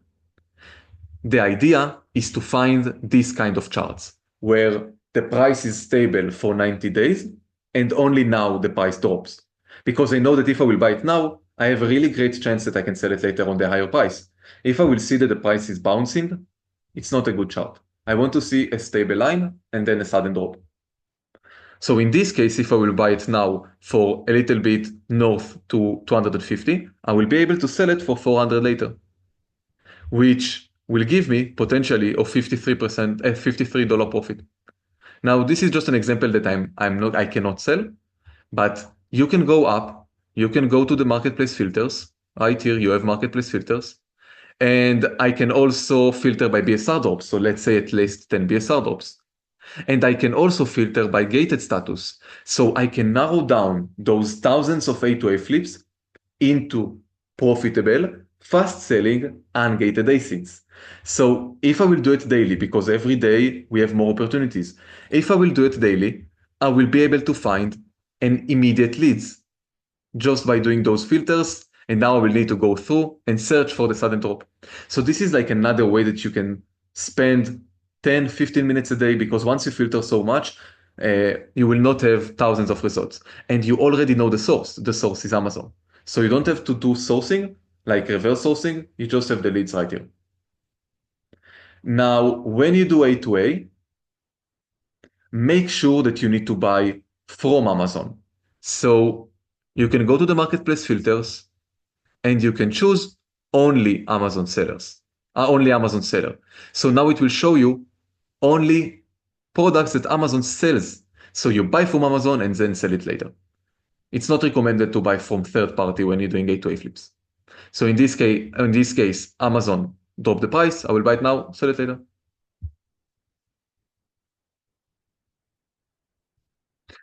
The idea is to find this kind of charts where the price is stable for 90 days and only now the price drops. Because I know that if I will buy it now, I have a really great chance that I can sell it later on the higher price. If I will see that the price is bouncing, it's not a good chart. I want to see a stable line and then a sudden drop. So in this case, if I will buy it now for a little bit north to 250, I will be able to sell it for 400 later, which will give me potentially of 53%, $53 profit. Now, this is just an example that I cannot sell, but you can go up, you can go to the marketplace filters. Right here, you have marketplace filters. And I can also filter by BSR drops. So let's say at least 10 BSR drops. And I can also filter by gated status. So I can narrow down those thousands of A2A flips into profitable, fast-selling, ungated asins. So if I will do it daily, because every day we have more opportunities, if I will do it daily, I will be able to find an immediate leads just by doing those filters. And now I will need to go through and search for the sudden drop. So this is like another way that you can spend 10, 15 minutes a day, because once you filter so much, you will not have thousands of results. And you already know the source. The source is Amazon. So you don't have to do sourcing, like reverse sourcing. You just have the leads right here. Now, when you do A2A, make sure that you need to buy from Amazon. So you can go to the marketplace filters and you can choose only Amazon sellers, only Amazon seller. So now it will show you only products that Amazon sells. So you buy from Amazon and then sell it later. It's not recommended to buy from third party when you're doing A2A flips. So in this case, Amazon drop the price. I will buy it now, sell it later.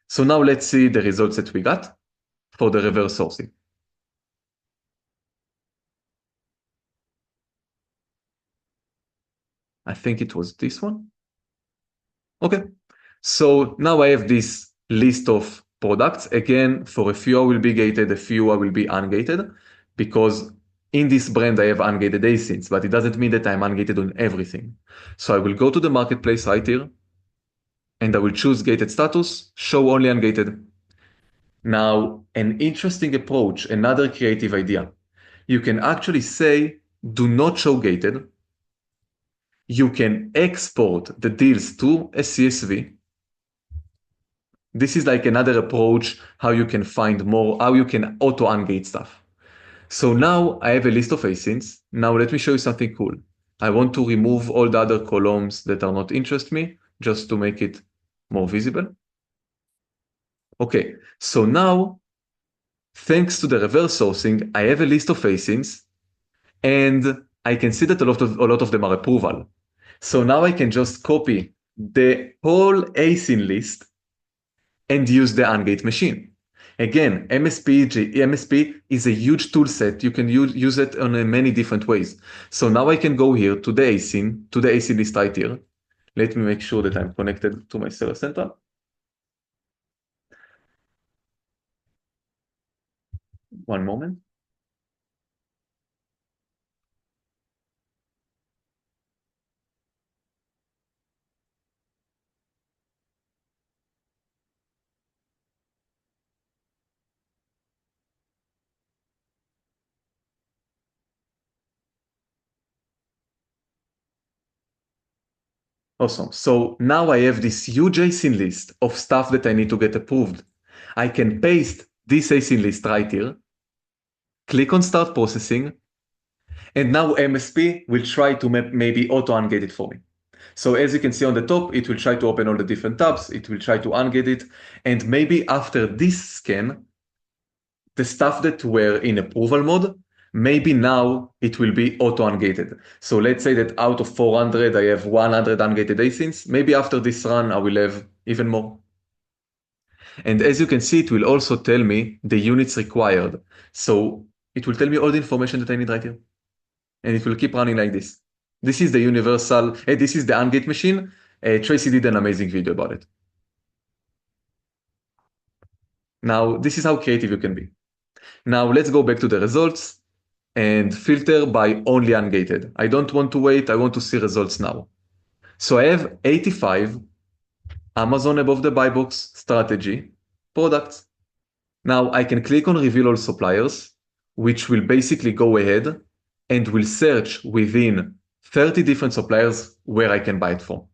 So now let's see the results that we got for the reverse sourcing. I think it was this one. Okay. So now I have this list of products. Again, for a few I will be gated, a few I will be ungated, because in this brand, I have ungated asins, but it doesn't mean that I'm ungated on everything. So I will go to the marketplace right here, and I will choose gated status, show only ungated. Now, an interesting approach, another creative idea. You can actually say, do not show gated. You can export the deals to a CSV. This is like another approach how you can find more, how you can auto ungate stuff. So now I have a list of asins. Now let me show you something cool. I want to remove all the other columns that are not interest me, just to make it more visible. Okay, so now, thanks to the reverse sourcing, I have a list of asins, and I can see that a lot of them are approval. So now I can just copy the whole asin list and use the ungate machine. Again, MSP is a huge tool set. You can use it in many different ways. So now I can go here to the asin list right here. Let me make sure that I'm connected to my Seller Central. One moment. Awesome. So now I have this huge asin list of stuff that I need to get approved. I can paste this asin list right here, click on Start Processing, and now MSP will try to maybe auto-ungate it for me. So as you can see on the top, it will try to open all the different tabs, it will try to ungate it, and maybe after this scan, the stuff that were in approval mode, maybe now it will be auto-ungated. So let's say that out of 400, I have 100 ungated asins. Maybe after this run, I will have even more. And as you can see, it will also tell me the units required. So it will tell me all the information that I need right here. And it will keep running like this. This is the universal, this is the ungate machine. Tracy did an amazing video about it. Now, this is how creative you can be. Now let's go back to the results and filter by only ungated. I don't want to wait, I want to see results now. So I have 85 Amazon above the buy box strategy products. Now I can click on reveal all suppliers, which will basically go ahead and will search within 30 different suppliers where I can buy it from.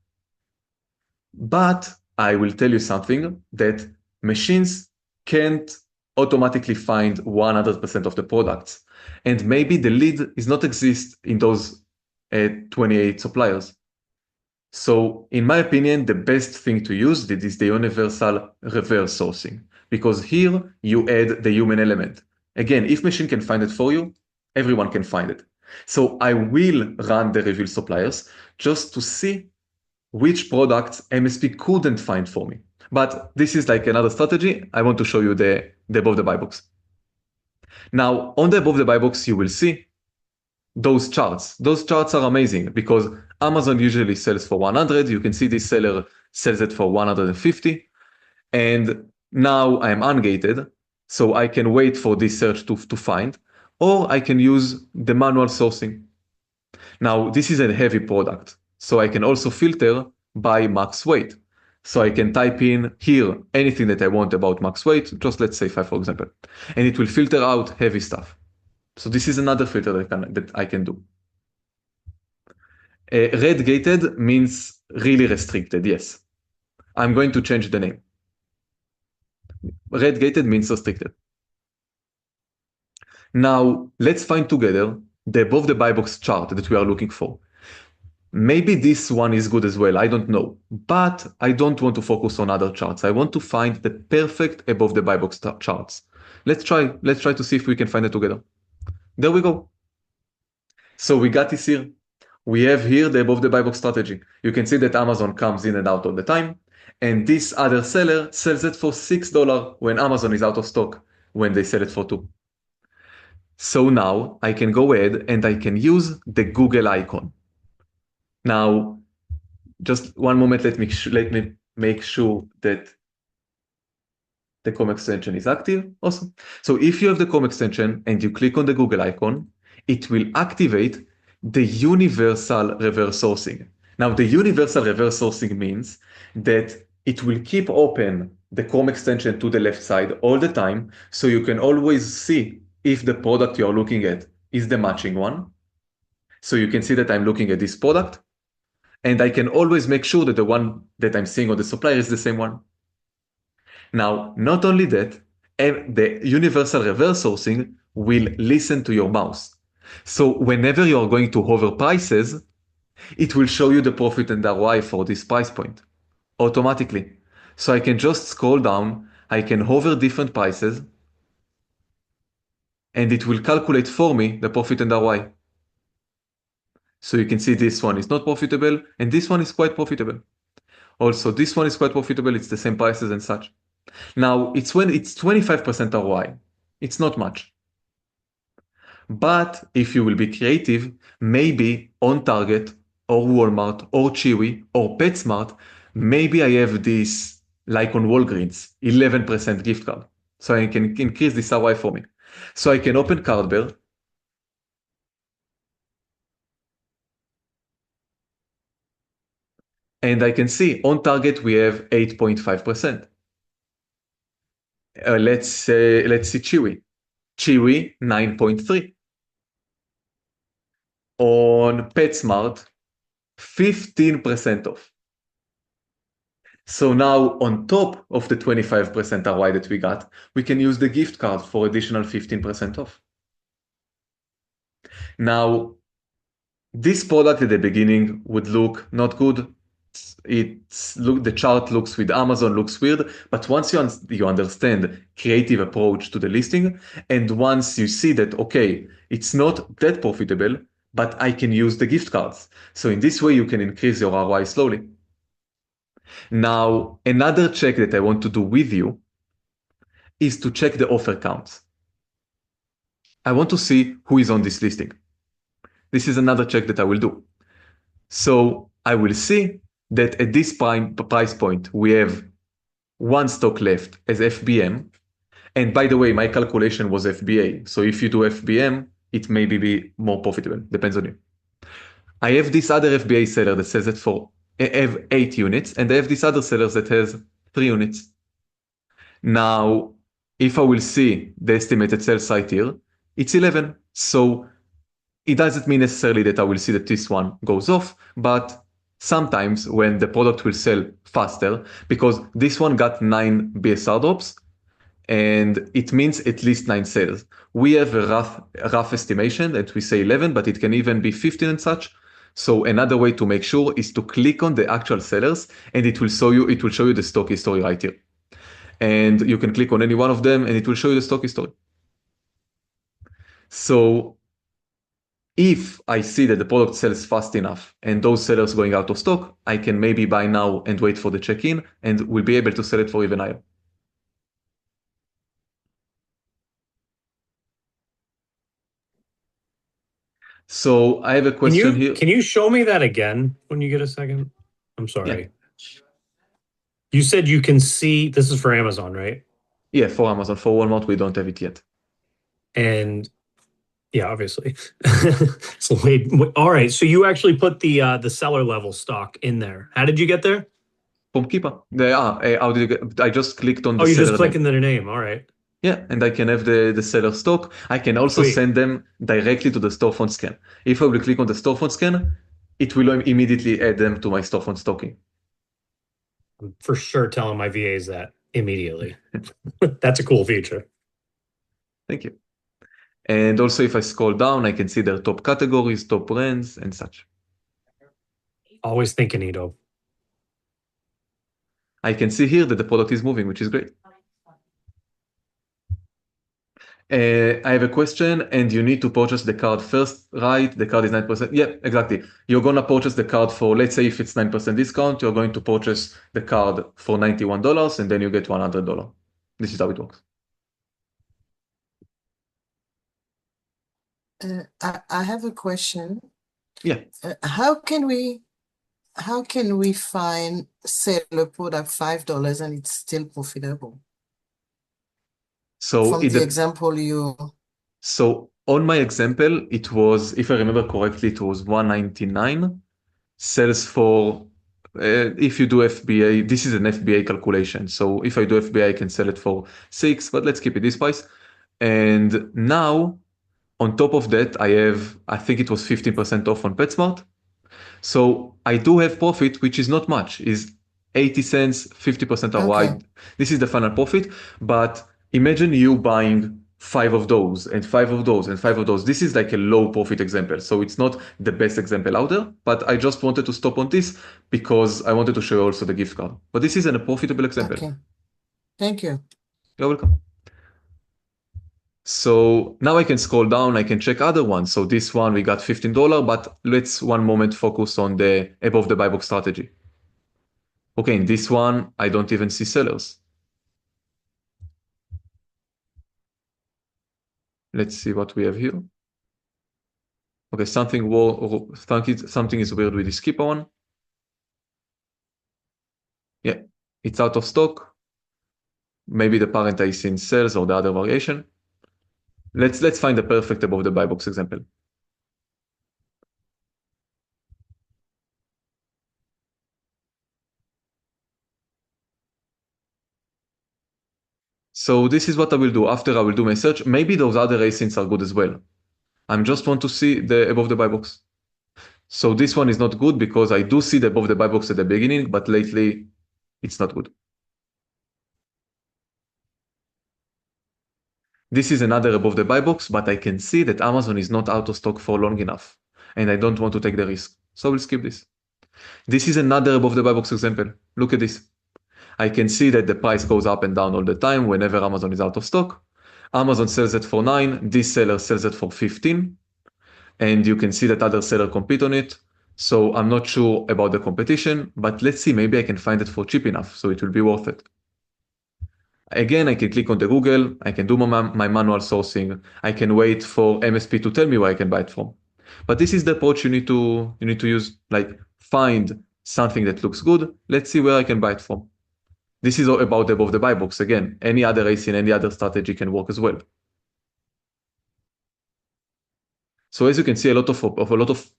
But I will tell you something, that machines can't automatically find 100% of the products. And maybe the lead is not exist in those 28 suppliers. So in my opinion, the best thing to use is the universal reverse sourcing, because here you add the human element. Again, if machine can find it for you, everyone can find it. So I will run the reveal suppliers just to see which products MSP couldn't find for me. But this is like another strategy. I want to show you the above the buy box. Now, on the above the buy box, you will see those charts. Those charts are amazing because Amazon usually sells for 100. You can see this seller sells it for 150. And now I'm ungated, so I can wait for this search to find, or I can use the manual sourcing. Now, this is a heavy product, so I can also filter by max weight. So I can type in here anything that I want about max weight, just let's say 5, for example, and it will filter out heavy stuff. So this is another filter that I can do. Red gated means really restricted, yes. I'm going to change the name. Red gated means restricted. Now, let's find together the above the buy box chart that we are looking for. Maybe this one is good as well, I don't know. But I don't want to focus on other charts. I want to find the perfect above the buy box charts. Let's try to see if we can find it together. There we go. So we got this here. We have here the above the buy box strategy. You can see that Amazon comes in and out all the time. And this other seller sells it for $6 when Amazon is out of stock, when they sell it for $2. So now I can go ahead and I can use the Google icon. Now, just one moment, let me make sure that the Chrome extension is active. Awesome. So if you have the Chrome extension and you click on the Google icon, it will activate the universal reverse sourcing. Now, the universal reverse sourcing means that it will keep open the Chrome extension to the left side all the time, so you can always see if the product you're looking at is the matching one. So you can see that I'm looking at this product, and I can always make sure that the one that I'm seeing on the supplier is the same one. Now, not only that, the universal reverse sourcing will listen to your mouse. So whenever you're going to hover prices, it will show you the profit and ROI for this price point automatically. So I can just scroll down, I can hover different prices, and it will calculate for me the profit and ROI. So you can see this one is not profitable, and this one is quite profitable. Also, this one is quite profitable, it's the same prices and such. Now, it's when it's 25% ROI. It's not much. But if you will be creative, maybe on Target or Walmart or Chewy or PetSmart, maybe I have this, like on Walgreens, 11% gift card. So I can increase this ROI for me. So I can open Cardbear. And I can see on Target we have 8.5%. Let's see Chewy. Chewy, 9.3. On PetSmart, 15% off. So now on top of the 25% ROI that we got, we can use the gift card for additional 15% off. Now, this product at the beginning would look not good. The chart looks with Amazon looks weird, but once you understand creative approach to the listing, and once you see that, okay, it's not that profitable, but I can use the gift cards. So in this way, you can increase your ROI slowly. Now, another check that I want to do with you is to check the offer counts. I want to see who is on this listing. This is another check that I will do. So I will see that at this price point, we have one stock left as FBM. And by the way, my calculation was FBA. So if you do FBM, it may be more profitable, depends on you. I have this other FBA seller that says that I have 8 units, and I have this other seller that has 3 units. Now, if I will see the estimated sales site here, it's 11. So it doesn't mean necessarily that I will see that this one goes off, but sometimes when the product will sell faster, because this one got 9 BSR drops, and it means at least 9 sales. We have a rough estimation that we say 11, but it can even be 15 and such. So another way to make sure is to click on the actual sellers, and it will show you the stock history right here. And you can click on any one of them, and it will show you the stock history. So if I see that the product sells fast enough and those sellers going out of stock, I can maybe buy now and wait for the check-in, and we'll be able to sell it for even higher. So I have a question here. Can you show me that again when you get a second? I'm sorry. Yeah. You said you can see, this is for Amazon, right? Yeah, for Amazon. For Walmart, we don't have it yet. And yeah, obviously. So wait, all right. So you actually put the seller level stock in there. How did you get there? From Keepa. How did you get? I just clicked on the Oh, you seller just click in name. the name. All right. Yeah, and I can have the seller stock. I can also Sweet. send them directly to the storefront scan. If I will click on the storefront scan, it will immediately add them to my storefront stocking. I'm for sure telling my VAs that immediately. That's a cool feature. Thank you. And also, if I scroll down, I can see their top categories, top brands, and such. Always thinking, Ido. I can see here that the product is moving, which is great. I have a question, and you need to purchase the card first, right? The card is 9%. Yeah, exactly. You're going to purchase the card for, let's say if it's 9% discount, you're going to purchase the card for $91, and then you get $100. This is how it works. I have a question. Yeah. How can we sell a product $5 and it's still profitable? So From the example you. So On my example, it was, if I remember correctly, it was 199. Sells for, if you do FBA, this is an FBA calculation. So if I do FBA, I can sell it for 6, but let's keep it this price. And now, on top of that, I think it was 15% off on PetSmart. So I do have profit, which is not much, is 80 cents, 50% ROI. Okay. This is the final profit. But imagine you buying 5 of those and 5 of those and 5 of those. This is like a low profit example. So it's not the best example out there, but I just wanted to stop on this because I wanted to show you also the gift card. But this is a profitable example. Okay. Thank you. You're welcome. So now I can scroll down, I can check other ones. So this one, we got $15, but let's one moment focus on the above the buy box strategy. Okay, in this one, I don't even see sellers. Let's see what we have here. Okay, something is weird with this keeper one. Yeah, it's out of stock. Maybe the parent is in sales or the other variation. Let's find the perfect above the buy box example. So this is what I will do. After I will do my search, maybe those other asins are good as well. I just want to see the above the buy box. So this one is not good because I do see the above the buy box at the beginning, but lately it's not good. This is another above the buy box, but I can see that Amazon is not out of stock for long enough, and I don't want to take the risk. So we'll skip this. This is another above the buy box example. Look at this. I can see that the price goes up and down all the time whenever Amazon is out of stock. Amazon sells it for 9, this seller sells it for 15, and you can see that other seller compete on it. So I'm not sure about the competition, but let's see, maybe I can find it for cheap enough, so it will be worth it. Again, I can click on the Google, I can do my manual sourcing, I can wait for MSP to tell me where I can buy it from. But this is the approach you need to use, like find something that looks good, let's see where I can buy it from. This is all about above the buy box. Again, any other ASIN, any other strategy can work as well. So as you can see, a lot of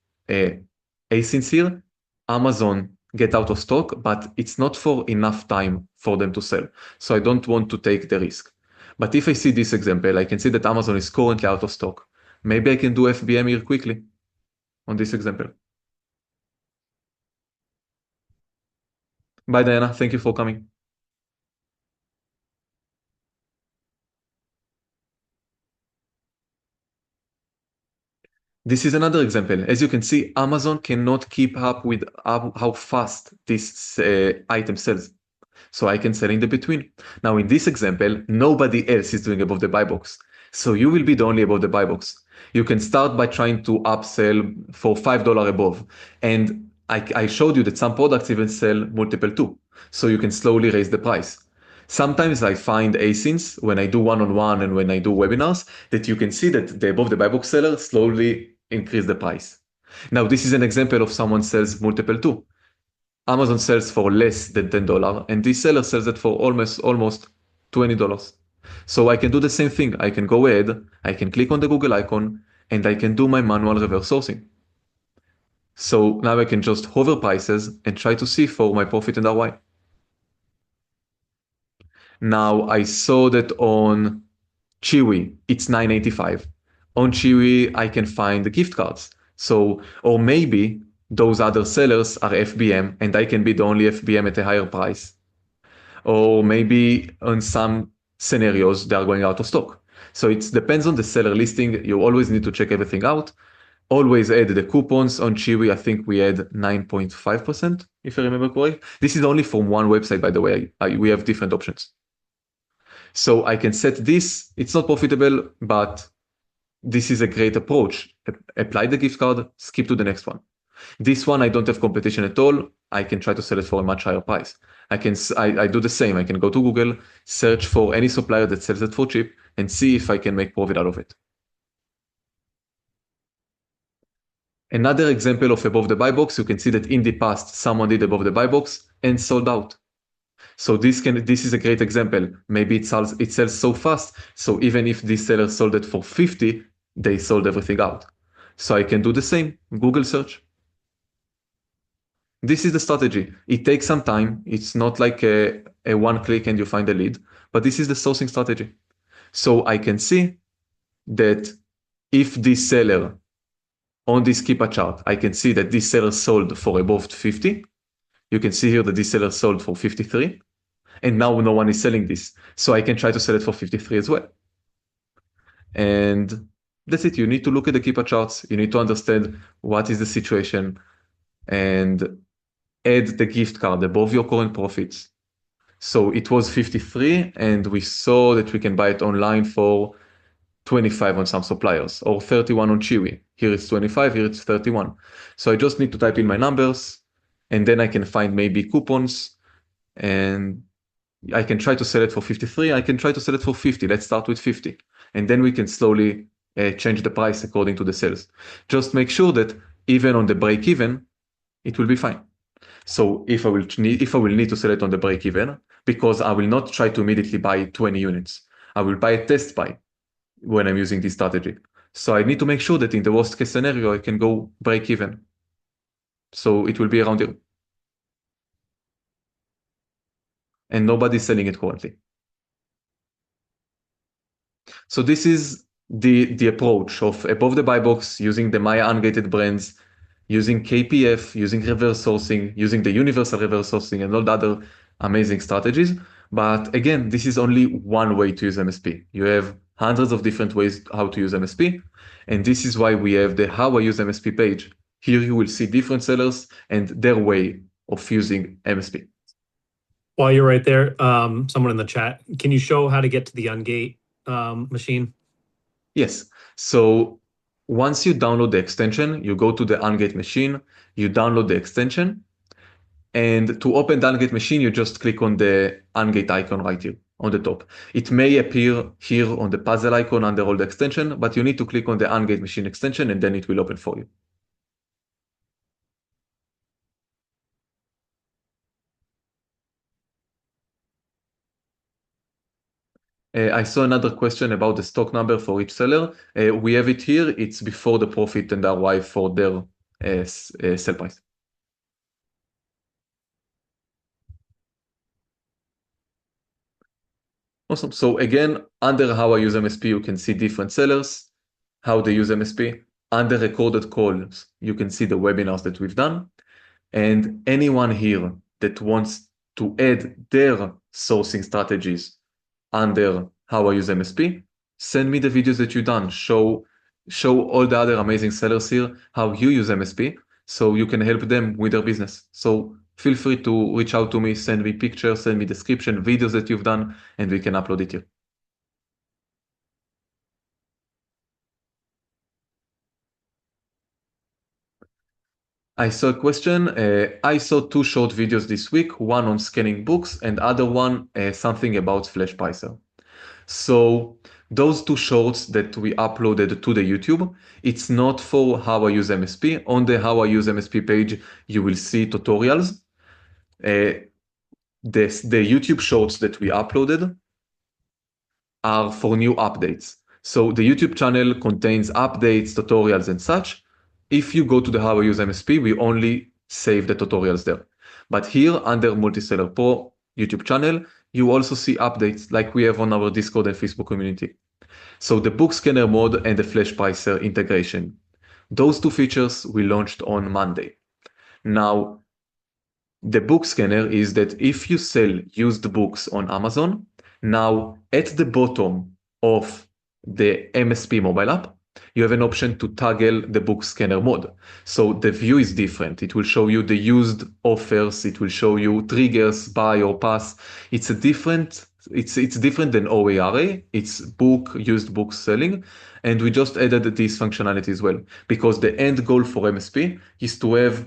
ASINs here, Amazon get out of stock, but it's not for enough time for them to sell. So I don't want to take the risk. But if I see this example, I can see that Amazon is currently out of stock. Maybe I can do FBM here quickly on this example. Bye, Diana. Thank you for coming. This is another example. As you can see, Amazon cannot keep up with how fast this item sells. So I can sell in the between. Now in this example, nobody else is doing above the buy box. So you will be the only above the buy box. You can start by trying to upsell for $5 above. And I showed you that some products even sell multiple too. So you can slowly raise the price. Sometimes I find ASINs when I do one-on-one and when I do webinars that you can see that the above the buy box seller slowly increase the price. Now this is an example of someone sells multiple too. Amazon sells for less than $10 and this seller sells it for almost $20. So I can do the same thing. I can go ahead, I can click on the Google icon and I can do my manual reverse sourcing. So now I can just hover prices and try to see for my profit and ROI. Now I saw that on Chewy, it's $9.85. On Chewy, I can find the gift cards. So, or maybe those other sellers are FBM and I can be the only FBM at a higher price. Or maybe on some scenarios, they are going out of stock. So it depends on the seller listing. You always need to check everything out. Always add the coupons on Chewy. I think we add 9.5%, if I remember correctly. This is only from one website, by the way. We have different options. So I can set this. It's not profitable, but this is a great approach. Apply the gift card, skip to the next one. This one, I don't have competition at all. I can try to sell it for a much higher price. I do the same. I can go to Google, search for any supplier that sells it for cheap and see if I can make profit out of it. Another example of above the buy box, you can see that in the past, someone did above the buy box and sold out. So this is a great example. Maybe it sells so fast. So even if this seller sold it for 50, they sold everything out. So I can do the same, Google search. This is the strategy. It takes some time. It's not like a one click and you find a lead, but this is the sourcing strategy. So I can see that if this seller on this Keepa chart, I can see that this seller sold for above 50. You can see here that this seller sold for 53. And now no one is selling this. So I can try to sell it for 53 as well. And that's it. You need to look at the Keepa charts. You need to understand what is the situation and add the gift card above your current profits. So it was 53 and we saw that we can buy it online for 25 on some suppliers or 31 on Chewy. Here it's 25, here it's 31. So I just need to type in my numbers and then I can find maybe coupons and I can try to sell it for 53. I can try to sell it for 50. Let's start with 50. And then we can slowly change the price according to the sales. Just make sure that even on the break even, it will be fine. So if I will need to sell it on the break even, because I will not try to immediately buy 20 units. I will buy a test buy when I'm using this strategy. So I need to make sure that in the worst case scenario, I can go break even. So it will be around here. And nobody's selling it currently. So this is the approach of above the buy box, using the Maya ungated brands, using KPF, using reverse sourcing, using the universal reverse sourcing and all the other amazing strategies. But again, this is only one way to use MSP. You have hundreds of different ways how to use MSP. And this is why we have the How I Use MSP page. Here you will see different sellers and their way of using MSP. While you're right there, someone in the chat, can you show how to get to the Ungate machine? Yes. So once you download the extension, you go to the Ungate machine, you download the extension, and to open the Ungate machine, you just click on the Ungate icon right here on the top. It may appear here on the puzzle icon under all the extension, but you need to click on the Ungate machine extension and then it will open for you. I saw another question about the stock number for each seller. We have it here. It's before the profit and ROI for their sell price. Awesome. So again, under How I Use MSP, you can see different sellers, how they use MSP. Under recorded calls, you can see the webinars that we've done. And anyone here that wants to add their sourcing strategies under How I Use MSP, send me the videos that you've done. Show all the other amazing sellers here how you use MSP so you can help them with their business. So feel free to reach out to me, send me pictures, send me description, videos that you've done, and we can upload it here. I saw a question. I saw 2 short videos this week, one on scanning books and other one something about Flash Pricer. So those 2 shorts that we uploaded to the YouTube, it's not for How I Use MSP. On the How I Use MSP page, you will see tutorials. The YouTube shorts that we uploaded are for new updates. So the YouTube channel contains updates, tutorials, and such. If you go to the How I Use MSP, we only save the tutorials there. But here under Multiseller Pro YouTube channel, you also see updates like we have on our Discord and Facebook community. So the book scanner mode and the Flash Pricer integration. Those 2 features we launched on Monday. Now, the book scanner is that if you sell used books on Amazon, now at the bottom of the MSP mobile app, you have an option to toggle the book scanner mode. So the view is different. It will show you the used offers. It will show you triggers, buy or pass. It's different than OARA. It's used book selling. And we just added this functionality as well, because the end goal for MSP is to have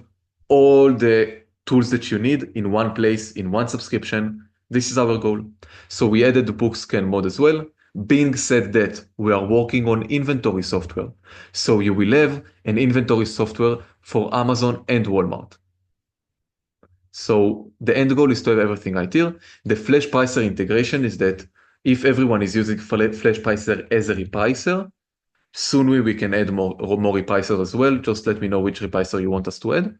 all the tools that you need in one place, in one subscription. This is our goal. So we added the book scan mode as well. Being said that, we are working on inventory software. So you will have an inventory software for Amazon and Walmart. So the end goal is to have everything right here. The Flash Pricer integration is that if everyone is using Flash Pricer as a repricer, Soon we can add more repricers as well. Just let me know which repricer you want us to add.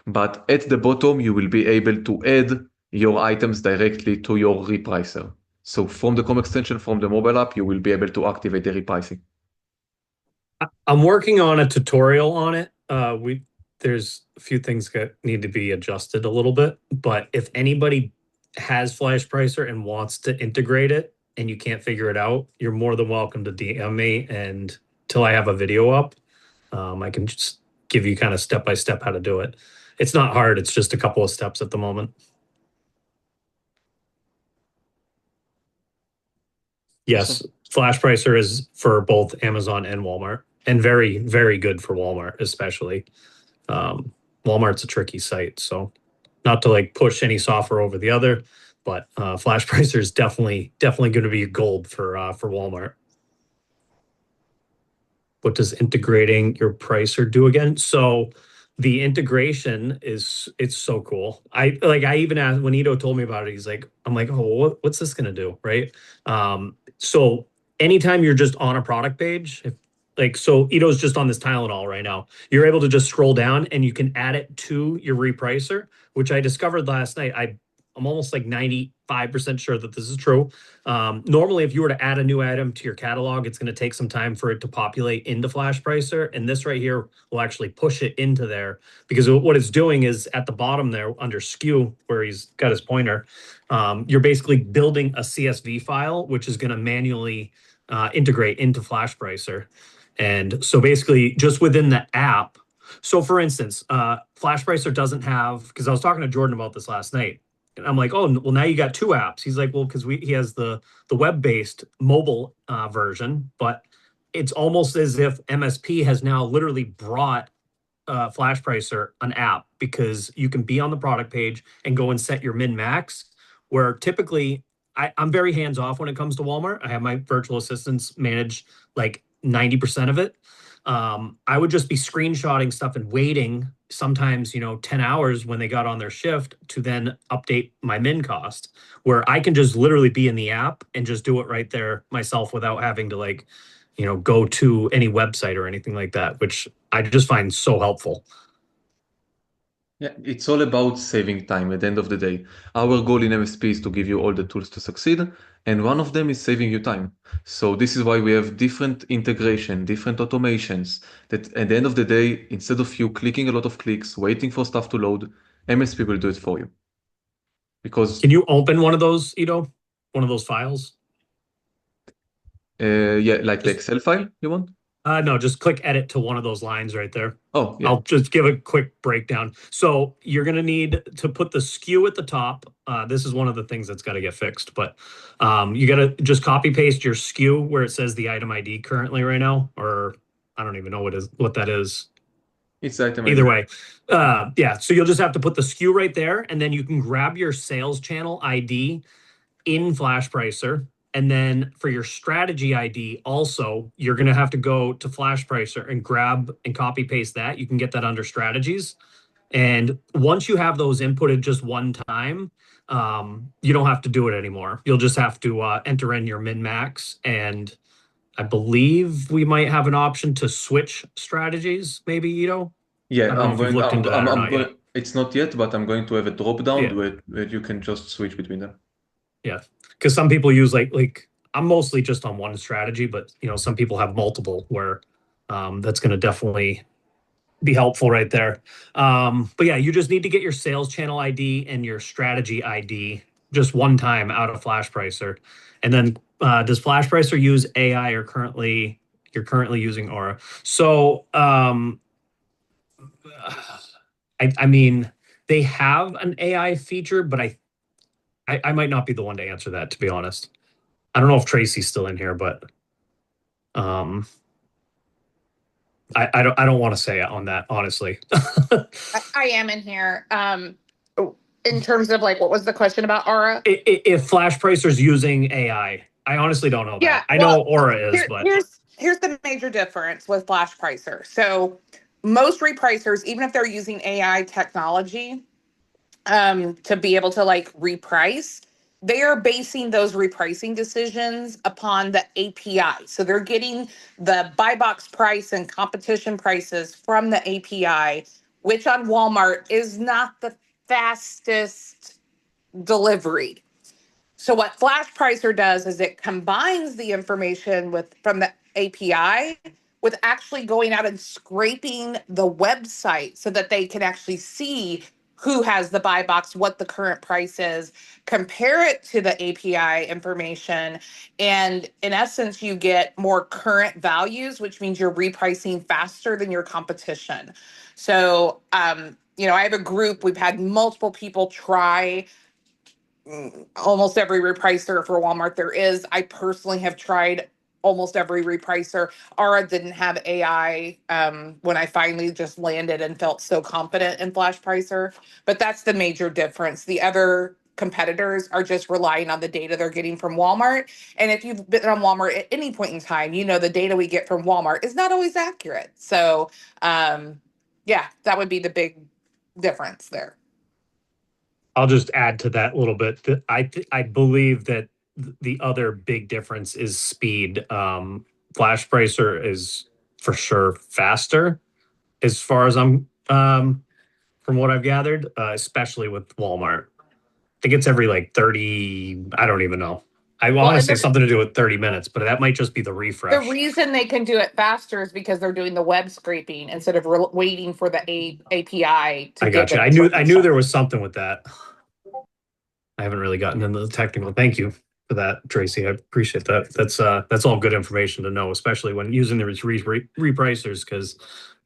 But at the bottom, you will be able to add your items directly to your repricer. So from the Chrome extension, from the mobile app, you will be able to activate the repricing. I'm working on a tutorial on it. There's a few things that need to be adjusted a little bit, but if anybody has FlashPricer and wants to integrate it and you can't figure it out, you're more than welcome to DM me, and till I have a video up, I can just give you kind of step by step how to do it. It's not hard. It's just a couple of steps at the moment. Yes, FlashPricer is for both Amazon and Walmart, and very, very good for Walmart, especially. Walmart's a tricky site, so not to like push any software over the other, but FlashPricer is definitely going to be gold for Walmart. What does integrating your pricer do again? So the integration it's so cool. I even asked when Ito told me about it, I'm like, oh, what's this gonna do? Right. So anytime you're just on a product page, so Ito's just on this Tylenol right now, you're able to just scroll down and you can add it to your repricer, which I discovered last night. I'm almost like 95% sure that this is true. Normally, if you were to add a new item to your catalog, it's going to take some time for it to populate into FlashPricer. And this right here will actually push it into there, because what it's doing is at the bottom there under SKU, where he's got his pointer, you're basically building a CSV file, which is going to manually integrate into FlashPricer. And so basically just within the app. So for instance, FlashPricer doesn't have, because I was talking to Jordan about this last night. And I'm like, oh, well, now you got two apps. He's like, well, because he has the web-based mobile version, but it's almost as if MSP has now literally brought FlashPricer an app, because you can be on the product page and go and set your min-max, where typically I'm very hands-off when it comes to Walmart. I have my virtual assistants manage like 90% of it. I would just be screenshotting stuff and waiting sometimes, 10 hours when they got on their shift to then update my min cost, where I can just literally be in the app and just do it right there myself without having to go to any website or anything like that, which I just find so helpful. Yeah, it's all about saving time at the end of the day. Our goal in MSP is to give you all the tools to succeed, and one of them is saving you time. So this is why we have different integration, different automations, that at the end of the day, instead of you clicking a lot of clicks, waiting for stuff to load, MSP will do it for you. Because Can you open one of those, Ito? One of those files? yeah, like the Excel file you want? No, just click edit to one of those lines right there. Oh, yeah. I'll just give a quick breakdown. So you're going to need to put the SKU at the top. This is one of the things that's got to get fixed, but you got to just copy paste your SKU where it says the item ID currently right now, or I don't even know what that is. It's item Either ID. way. Yeah. So you'll just have to put the SKU right there, and then you can grab your sales channel ID in FlashPricer. And then for your strategy ID, also, you're going to have to go to FlashPricer and grab and copy paste that. You can get that under strategies. And once you have those inputted just one time, you don't have to do it anymore. You'll just have to enter in your min max. And I believe we might have an option to switch strategies, maybe, Ito? Yeah, I don't know if you've looked into that or not yet. It's not yet, but I'm going to have a drop down where you can just switch between them. Yeah, because some people use like I'm mostly just on one strategy, but some people have multiple where that's going to definitely be helpful right there. But yeah, you just need to get your sales channel ID and your strategy ID just one time out of FlashPricer. And then does FlashPricer use AI, or you're currently using Aura? So I mean, they have an AI feature, but I might not be the one to answer that, to be honest. I don't know if Tracy's still in here, but I don't want to say on that, honestly. I am in here. In terms of what was the question about Aura? If FlashPricer's using AI, I honestly don't know that. I know Aura is, but here's the major difference with FlashPricer. So most repricers, even if they're using AI technology, to be able to reprice, they are basing those repricing decisions upon the API. So they're getting the buy box price and competition prices from the API, which on Walmart is not the fastest delivery. So what Flash Pricer does is it combines the information from the API with actually going out and scraping the website so that they can actually see who has the buy box, what the current price is, compare it to the API information, and in essence, you get more current values, which means you're repricing faster than your competition. So, I have a group, we've had multiple people try almost every repricer for Walmart there is. I personally have tried almost every repricer. Aura didn't have AI when I finally just landed and felt so confident in Flash Pricer. But that's the major difference. The other competitors are just relying on the data they're getting from Walmart. And if you've been on Walmart at any point in time, you know the data we get from Walmart is not always accurate. So yeah, that would be the big difference there. I'll just add to that a little bit. I believe that the other big difference is speed. Flash Bracer is for sure faster, as far as I'm from what I've gathered, especially with Walmart. I think it's every like 30. I don't even know. I want to say something to do with 30 minutes, but that might just be the refresh. The reason they can do it faster is because they're doing the web scraping instead of waiting for the API to I got you. I knew there was something with that. I haven't really gotten into the technical. Thank you for that, Tracy. I appreciate that. That's all good information to know, especially when using the repricers, because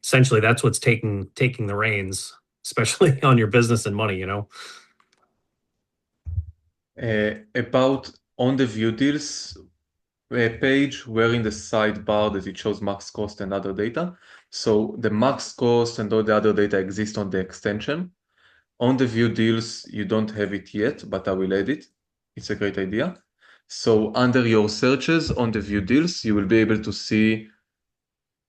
essentially that's what's taking the reins, especially on your business and money, About on the view deals page, where in the sidebar that it shows max cost and other data. So the max cost and all the other data exist on the extension. On the view deals, you don't have it yet, but I will add it. It's a great idea. So under your searches on the view deals, you will be able to see,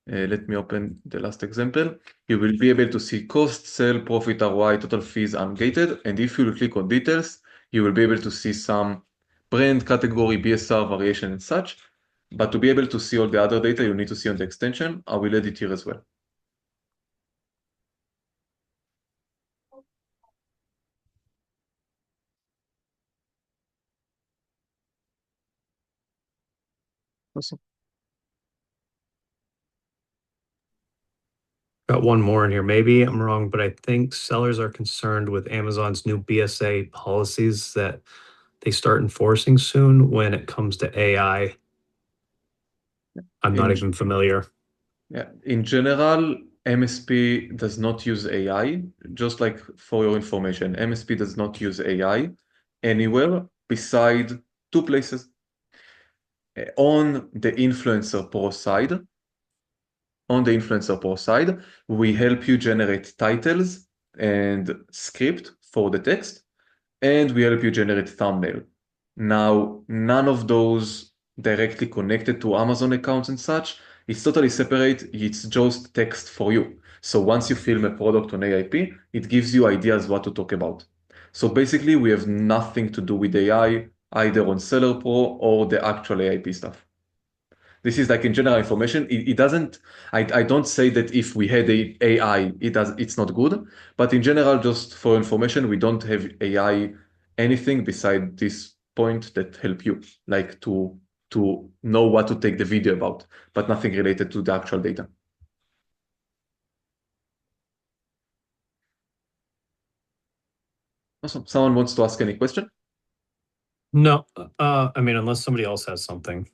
let me open the last example. You will be able to see cost, sale, profit, ROI, total fees ungated. And if you click on details, you will be able to see some brand, category, BSR, variation, and such. But to be able to see all the other data, you need to see on the extension. I will add it here as well. Awesome. Got one more in here. Maybe I'm wrong, but I think sellers are concerned with Amazon's new BSA policies that they start enforcing soon when it comes to AI. I'm not even familiar. Yeah, in general, MSP does not use AI. Just like for your information, MSP does not use AI anywhere beside two places. On the Influencer Pro side, we help you generate titles and script for the text, and we help you generate thumbnail. Now, none of those directly connected to Amazon accounts and such. It's totally separate. It's just text for you. So once you film a product on AIP, it gives you ideas what to talk about. So basically, we have nothing to do with AI, either on Seller Pro or the actual AIP stuff. This is like in general information. It doesn't, I don't say that if we had a AI, it's not good, but in general, just for information, we don't have AI anything beside this point that help you, like to know what to take the video about, but nothing related to the actual data. Awesome. Someone wants to ask any question? No, I mean, unless somebody else has something.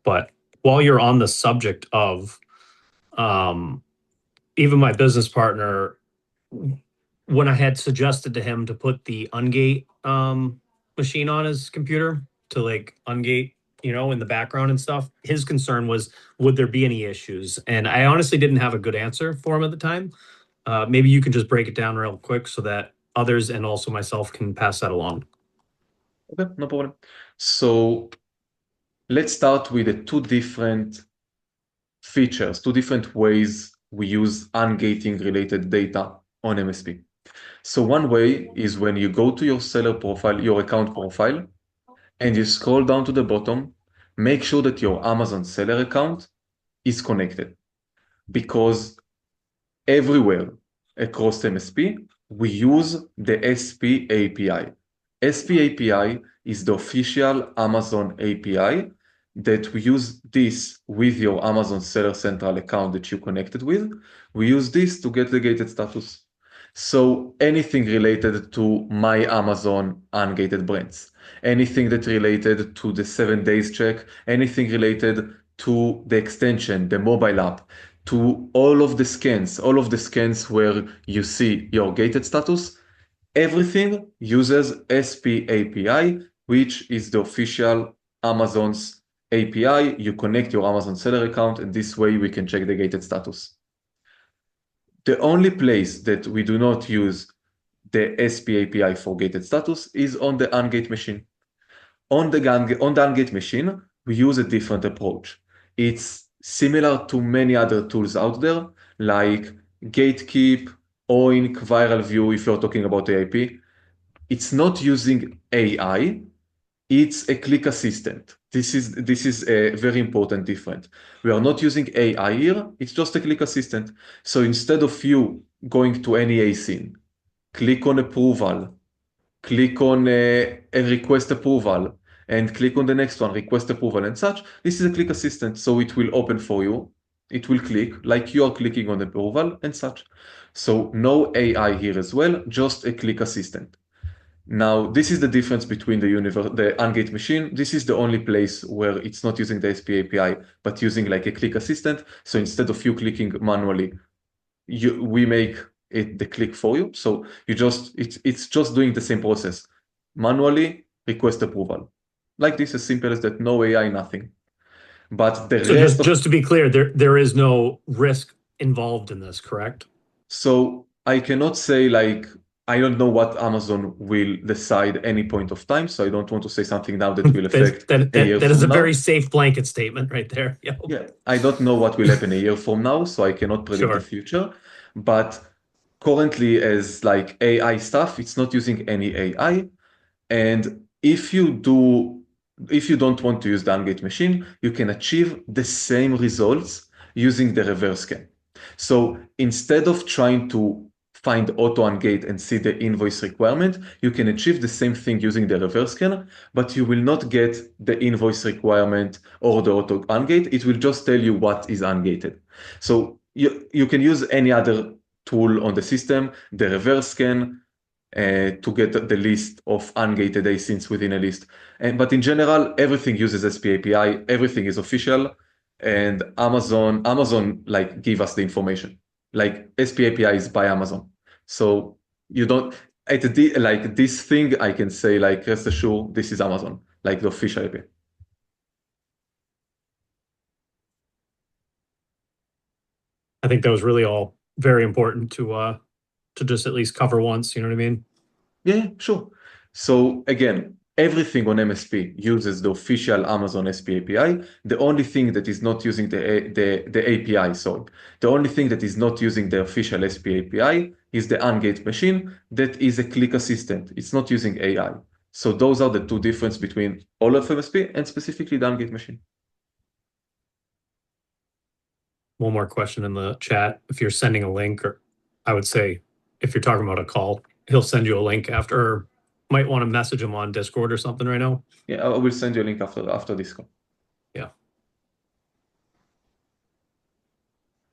But while you're on the subject of, even my business partner, when I had suggested to him to put the Ungate machine on his computer to like Ungate, in the background and stuff, his concern was, would there be any issues? And I honestly didn't have a good answer for him at the time. Maybe you can just break it down real quick so that others and also myself can pass that along. Okay, no problem. So let's start with the two different features, two different ways we use ungating related data on MSP. So one way is when you go to your seller profile, your account profile, and you scroll down to the bottom, make sure that your Amazon seller account is connected, because everywhere across MSP, we use the SP API. SP API is the official Amazon API that we use this with your Amazon Seller Central account that you connected with. We use this to get the gated status. So anything related to my Amazon ungated brands, anything that related to the 7 days check, anything related to the extension, the mobile app, to all of the scans where you see your gated status, everything uses SP API, which is the official Amazon's API. You connect your Amazon seller account, and this way we can check the gated status. The only place that we do not use the SP API for gated status is on the ungate machine. On the ungate machine, we use a different approach. It's similar to many other tools out there, like Gatekeep, Oink, Viral View, if you're talking about AIP. It's not using AI, it's a click assistant. This is a very important difference. We are not using AI here, it's just a click assistant. So instead of you going to any ASIN, click on approval, click on a request approval, and click on the next one, request approval and such, this is a click assistant. So it will open for you. It will click like you are clicking on approval and such. So no AI here as well, just a click assistant. Now, this is the difference between the ungate machine. This is the only place where it's not using the SP API, but using like a click assistant. So instead of you clicking manually, we make it the click for you. So it's just doing the same process. Manually request approval. Like this, as simple as that, no AI, nothing. But the So rest just to be clear, there is no risk involved in this, correct? So I cannot say like I don't know what Amazon will decide at any point of time, so I don't want to say something now that will affect a year that is a from now. very safe blanket statement right there. Yeah. Yeah, I don't know what will happen a year from now, so I cannot predict the Sure. future. But currently, as like AI stuff, it's not using any AI. And if you don't want to use the ungate machine, you can achieve the same results using the reverse scan. So instead of trying to find auto ungate and see the invoice requirement, you can achieve the same thing using the reverse scan, but you will not get the invoice requirement or the auto ungate. It will just tell you what is ungated. So you can use any other tool on the system, the reverse scan, to get the list of ungated asins within a list. But in general, everything uses SP API, everything is official, and Amazon like give us the information. Like SP API is by Amazon. So you don't like this thing I can say like rest assured this is Amazon, like the official API. I think that was really all very important to just at least cover once, you know what I mean? Yeah, sure. So again, everything on MSP uses the official Amazon SP API. The only thing that is not using the API, sorry. The only thing that is not using the official SP API is the ungate machine that is a click assistant. It's not using AI. So those are the two differences between all of MSP and specifically the ungate machine. One more question in the chat. If you're sending a link, or I would say if you're talking about a call, he'll send you a link after, or might want to message him on Discord or something right now. Yeah, I will send you a link after this call. Yeah.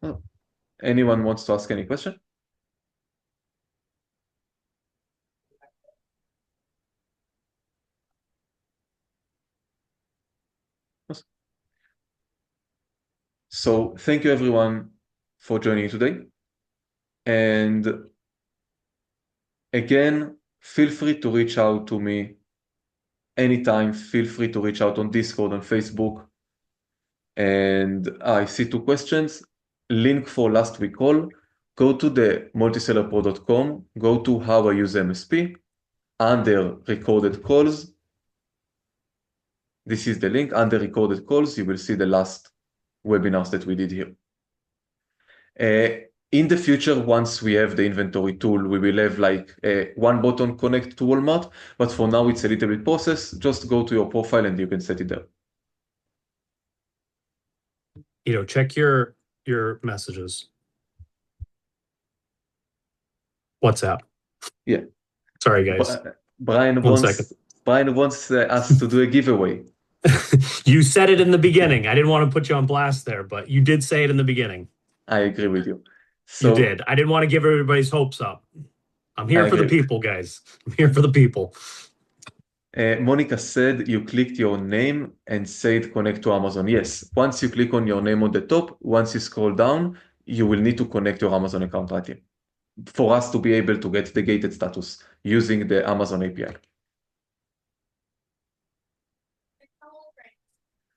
Oh. Anyone wants to ask any question? So thank you everyone for joining today. And again, feel free to reach out to me anytime. Feel free to reach out on Discord, on Facebook. And I see 2 questions. Link for last week call. Go to the multisellerpro.com, go to how I use MSP. Under recorded calls, this is the link. Under recorded calls, you will see the last webinars that we did here. In the future, once we have the inventory tool, we will have like one button connect to Walmart. But for now, it's a little bit process. Just go to your profile and you can set it there. Check your messages. WhatsApp. Yeah. Sorry, guys. Brian wants us to do a giveaway. You said it in the beginning. I didn't want to put you on blast there, but you did say it in the beginning. I agree with you. You did. I didn't want to give everybody's hopes up. I'm here for the people, guys. I'm here for the people. Monica said you clicked your name and said connect to Amazon. Yes, once you click on your name on the top, once you scroll down, you will need to connect your Amazon account right here for us to be able to get the gated status using the Amazon API.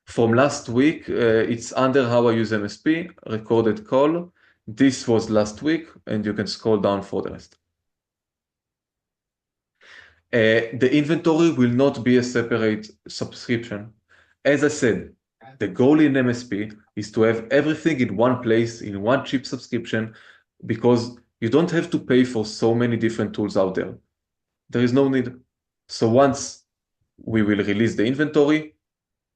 From last week, it's under how I use MSP, recorded call. This was last week, and you can scroll down for the rest. The inventory will not be a separate subscription. As I said, the goal in MSP is to have everything in one place, in one cheap subscription, because you don't have to pay for so many different tools out there. There is no need. So once we will release the inventory,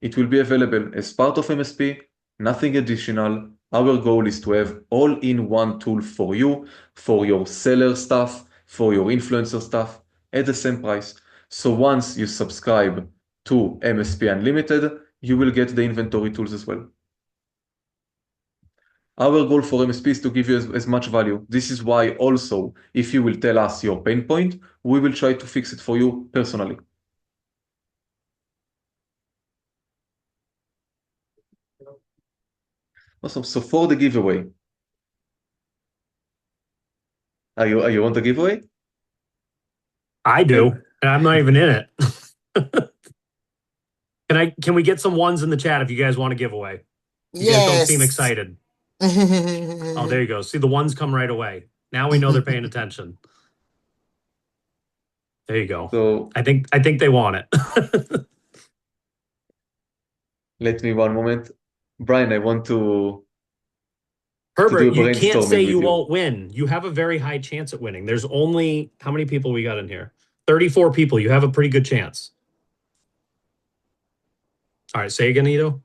it will be available as part of MSP, nothing additional. Our goal is to have all-in-one tool for you, for your seller stuff, for your influencer stuff, at the same price. So once you subscribe to MSP Unlimited, you will get the inventory tools as well. Our goal for MSP is to give you as much value. This is why also, if you will tell us your pain point, we will try to fix it for you personally. Awesome. So for the giveaway, are you on the giveaway? I do, and I'm not even in it. Can we get some ones in the chat if you guys want to give away? You guys don't seem excited. Oh, there you go. See, the ones come right away. Now we know they're paying attention. There you go. So I think they want it. let me one moment. Brian, I want to Herbert, do a you can't say brainstorming you with you. won't win. You have a very high chance at winning. There's only, how many people we got in here? 34 people. You have a pretty good chance. All right, say again, Ido.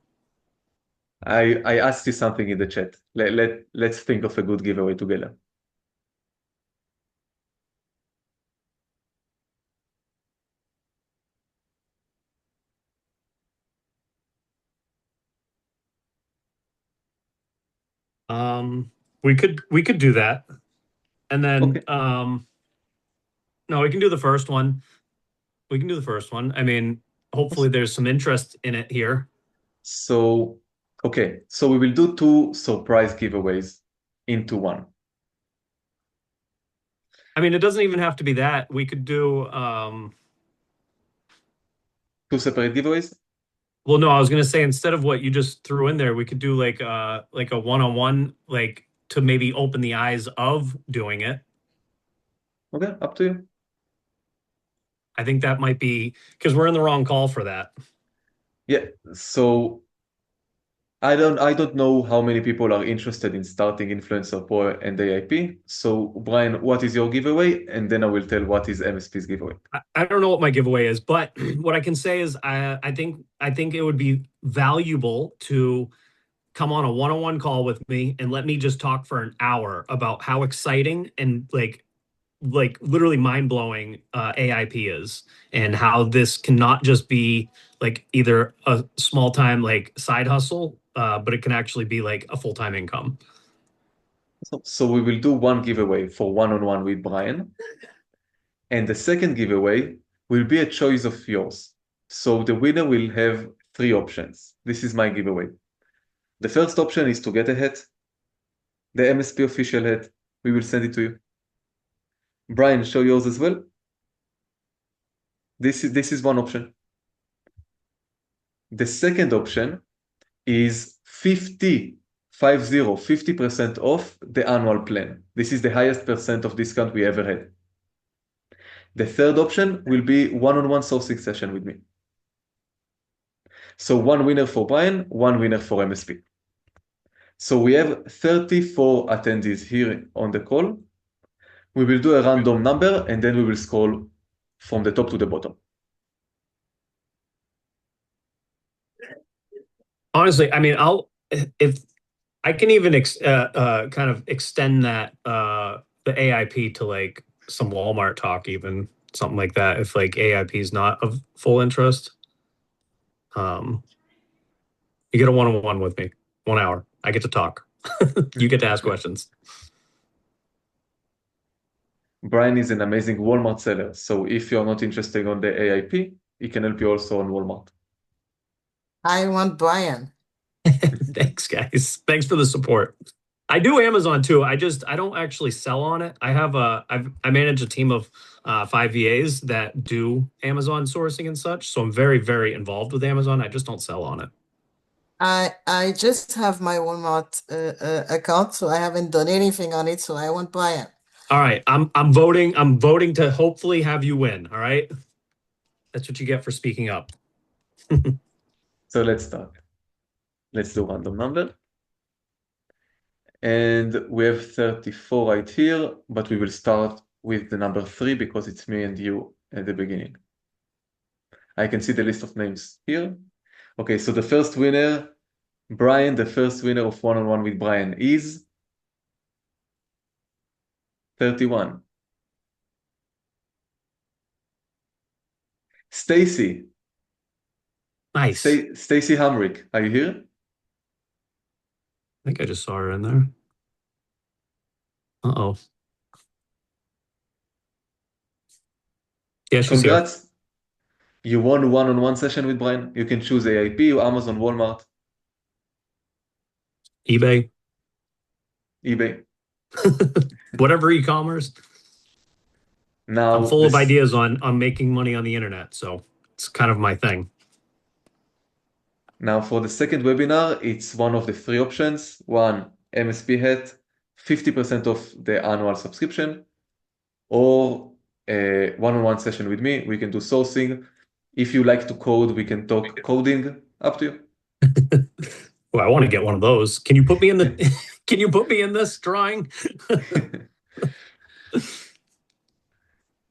I asked you something in the chat. Let's think of a good giveaway together. We could do that. And then Okay. no, we can do the first one. We can do the first one. I mean, hopefully there's some interest in it here. So, okay. So we will do two surprise giveaways into one. I mean, it doesn't even have to be that. We could do Two separate giveaways? well, no, I was gonna say instead of what you just threw in there, we could do like a one-on-one, like to maybe open the eyes of doing it. Okay, up to you. I think that might be because we're in the wrong call for that. Yeah. So I don't know how many people are interested in starting Influencer Pro and AIP. So Brian, what is your giveaway? And then I will tell what is MSP's giveaway. I don't know what my giveaway is, but what I can say is I think it would be valuable to come on a one-on-one call with me and let me just talk for an hour about how exciting and like literally mind-blowing AIP is, and how this cannot just be like either a small time like side hustle, but it can actually be like a full-time income. So we will do one giveaway for one-on-one with Brian. And the second giveaway will be a choice of yours. So the winner will have three options. This is my giveaway. The first option is to get a hat, the MSP official hat. We will send it to you. Brian, show yours as well. This is one option. The second option is 50% off the annual plan. This is the highest percent of discount we ever had. The third option will be one-on-one sourcing session with me. So one winner for Brian, one winner for MSP. So we have 34 attendees here on the call. We will do a random number and then we will scroll from the top to the bottom. Honestly, I mean, if I can even kind of extend that the AIP to like some Walmart talk, even something like that. If like AIP is not of full interest, you get a one-on-one with me, 1 hour. I get to talk. You get to ask questions. Brian is an amazing Walmart seller. So if you're not interested on the AIP, he can help you also on Walmart. I want Brian. Thanks, guys. Thanks for the support. I do Amazon too. I don't actually sell on it. I manage a team of 5 VAs that do Amazon sourcing and such. So I'm very, very involved with Amazon. I just don't sell on it. I just have my Walmart account, so I haven't done anything on it. So I want Brian. All right, I'm voting. I'm voting to hopefully have you win. All right, that's what you get for speaking up. So let's start. Let's do random number. And we have 34 right here, but we will start with the number 3 because it's me and you at the beginning. I can see the list of names here. Okay, so the first winner, Brian, the first winner of one-on-one with Brian is 31. Stacy. Nice. Stacy Hamrick, are you here? I think I just saw her in there. Uh-oh. Yeah, she's Congrats. here. You won a one-on-one session with Brian. You can choose AIP or Amazon, Walmart, eBay, eBay. whatever e-commerce. Now I'm full of ideas on making money on the internet, so it's kind of my thing. Now for the second webinar, it's one of the 3 options. One, MSP hat, 50% of the annual subscription, or a one-on-one session with me. We can do sourcing. If you like to code, we can talk coding. Up to you. Well, I want to get one of those. Can you put me in the can you put me in this drawing?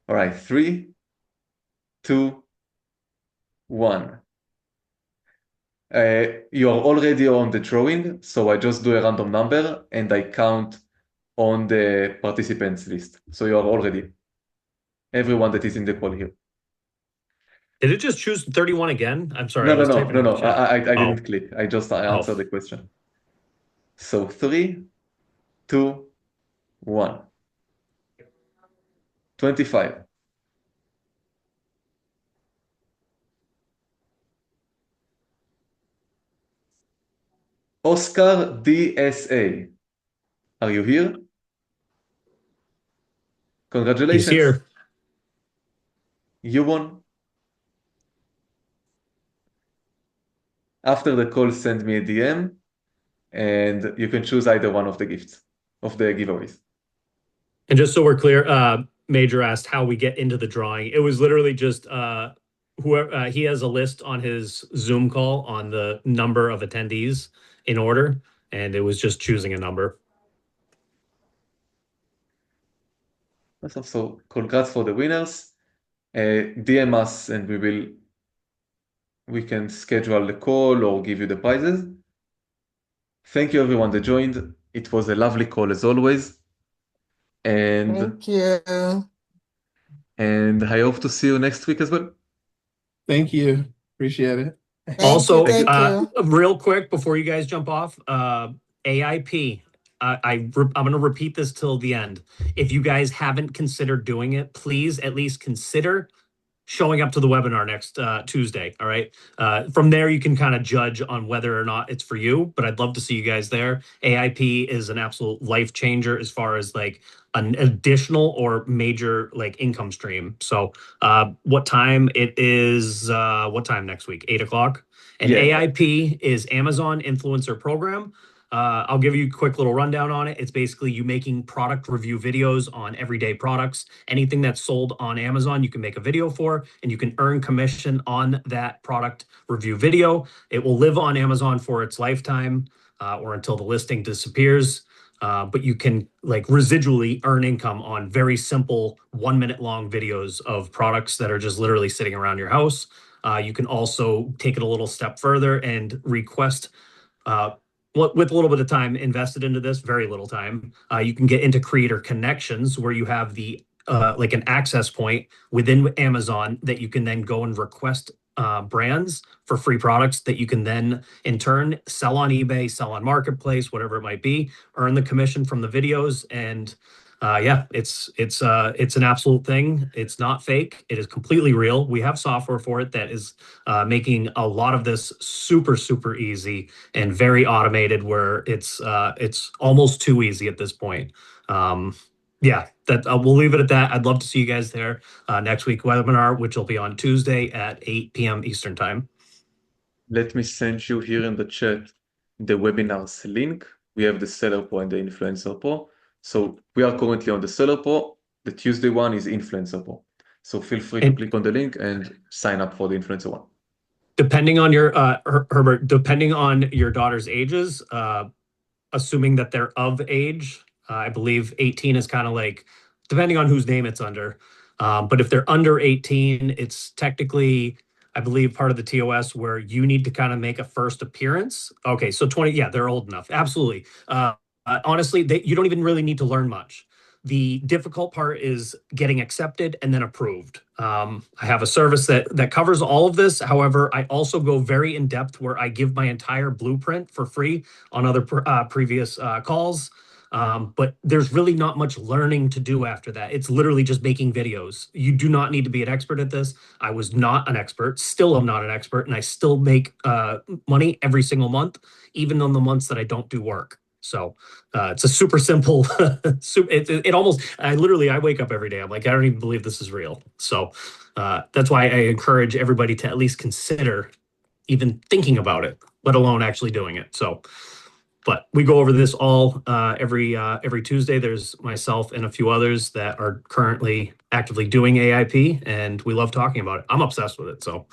All right, 3, 2, 1. You are already on the drawing, so I just do a random number and I count on the participants list. So you are already everyone that is in the call here. Did it just choose 31 again? I'm sorry. No, I was no, no, typing no, in the no. chat. I didn't click. I just answered the question. So 3, 2, 1. 25. Oscar DSA. Are you here? Congratulations. He's here. You won. After the call, send me a DM and you can choose either one of the gifts, of the giveaways. And just so we're clear, Major asked how we get into the drawing. It was literally just whoever he has a list on his Zoom call on the number of attendees in order, and it was just choosing a number. So congrats for the winners. DM us and we can schedule the call or give you the prizes. Thank you everyone that joined. It was a lovely call as always. And Thank you. And I hope to see you next week as well. Thank you. Appreciate it. Also, Thank you. real quick before you guys jump off, AIP. I'm going to repeat this till the end. If you guys haven't considered doing it, please at least consider showing up to the webinar next Tuesday. All right. From there, you can kind of judge on whether or not it's for you, but I'd love to see you guys there. AIP is an absolute life changer as far as like an additional or major like income stream. So what time it is, what time next week? 8 o'clock. And Yeah. AIP is Amazon Influencer Program. I'll give you a quick little rundown on it. It's basically you making product review videos on everyday products. Anything that's sold on Amazon, you can make a video for, and you can earn commission on that product review video. It will live on Amazon for its lifetime. or until the listing disappears. But you can like residually earn income on very simple 1 minute long videos of products that are just literally sitting around your house. You can also take it a little step further and request with a little bit of time invested into this, very little time, you can get into creator connections where you have the like an access point within Amazon that you can then go and request brands for free products that you can then in turn sell on eBay, sell on Marketplace, whatever it might be, earn the commission from the videos. And yeah, it's an absolute thing. It's not fake. It is completely real. We have software for it that is making a lot of this super, super easy and very automated where it's almost too easy at this point. Yeah, that we'll leave it at that. I'd love to see you guys there next week webinar, which will be on Tuesday at 8 p.m. Eastern time. Let me send you here in the chat the webinar's link. We have the Seller Pro and the Influencer Pro. So we are currently on the Seller Pro. The Tuesday one is Influencer Pro. So feel free to click on the link and sign up for the Influencer one. Depending on your Herbert, depending on your daughter's ages, assuming that they're of age, I believe 18 is kind of like, depending on whose name it's under. But if they're under 18, it's technically, I believe, part of the TOS where you need to kind of make a first appearance. Okay, so 20, yeah, they're old enough. Absolutely. Honestly, you don't even really need to learn much. The difficult part is getting accepted and then approved. I have a service that covers all of this. However, I also go very in depth where I give my entire blueprint for free on other previous calls. But there's really not much learning to do after that. It's literally just making videos. You do not need to be an expert at this. I was not an expert, still am not an expert, and I still make money every single month, even on the months that I don't do work. So it's a super simple, it almost, I wake up every day. I'm like, I don't even believe this is real. So that's why I encourage everybody to at least consider even thinking about it, let alone actually doing it. So, but we go over this all every Tuesday. There's myself and a few others that are currently actively doing AIP, and we love talking about it. I'm obsessed with it. So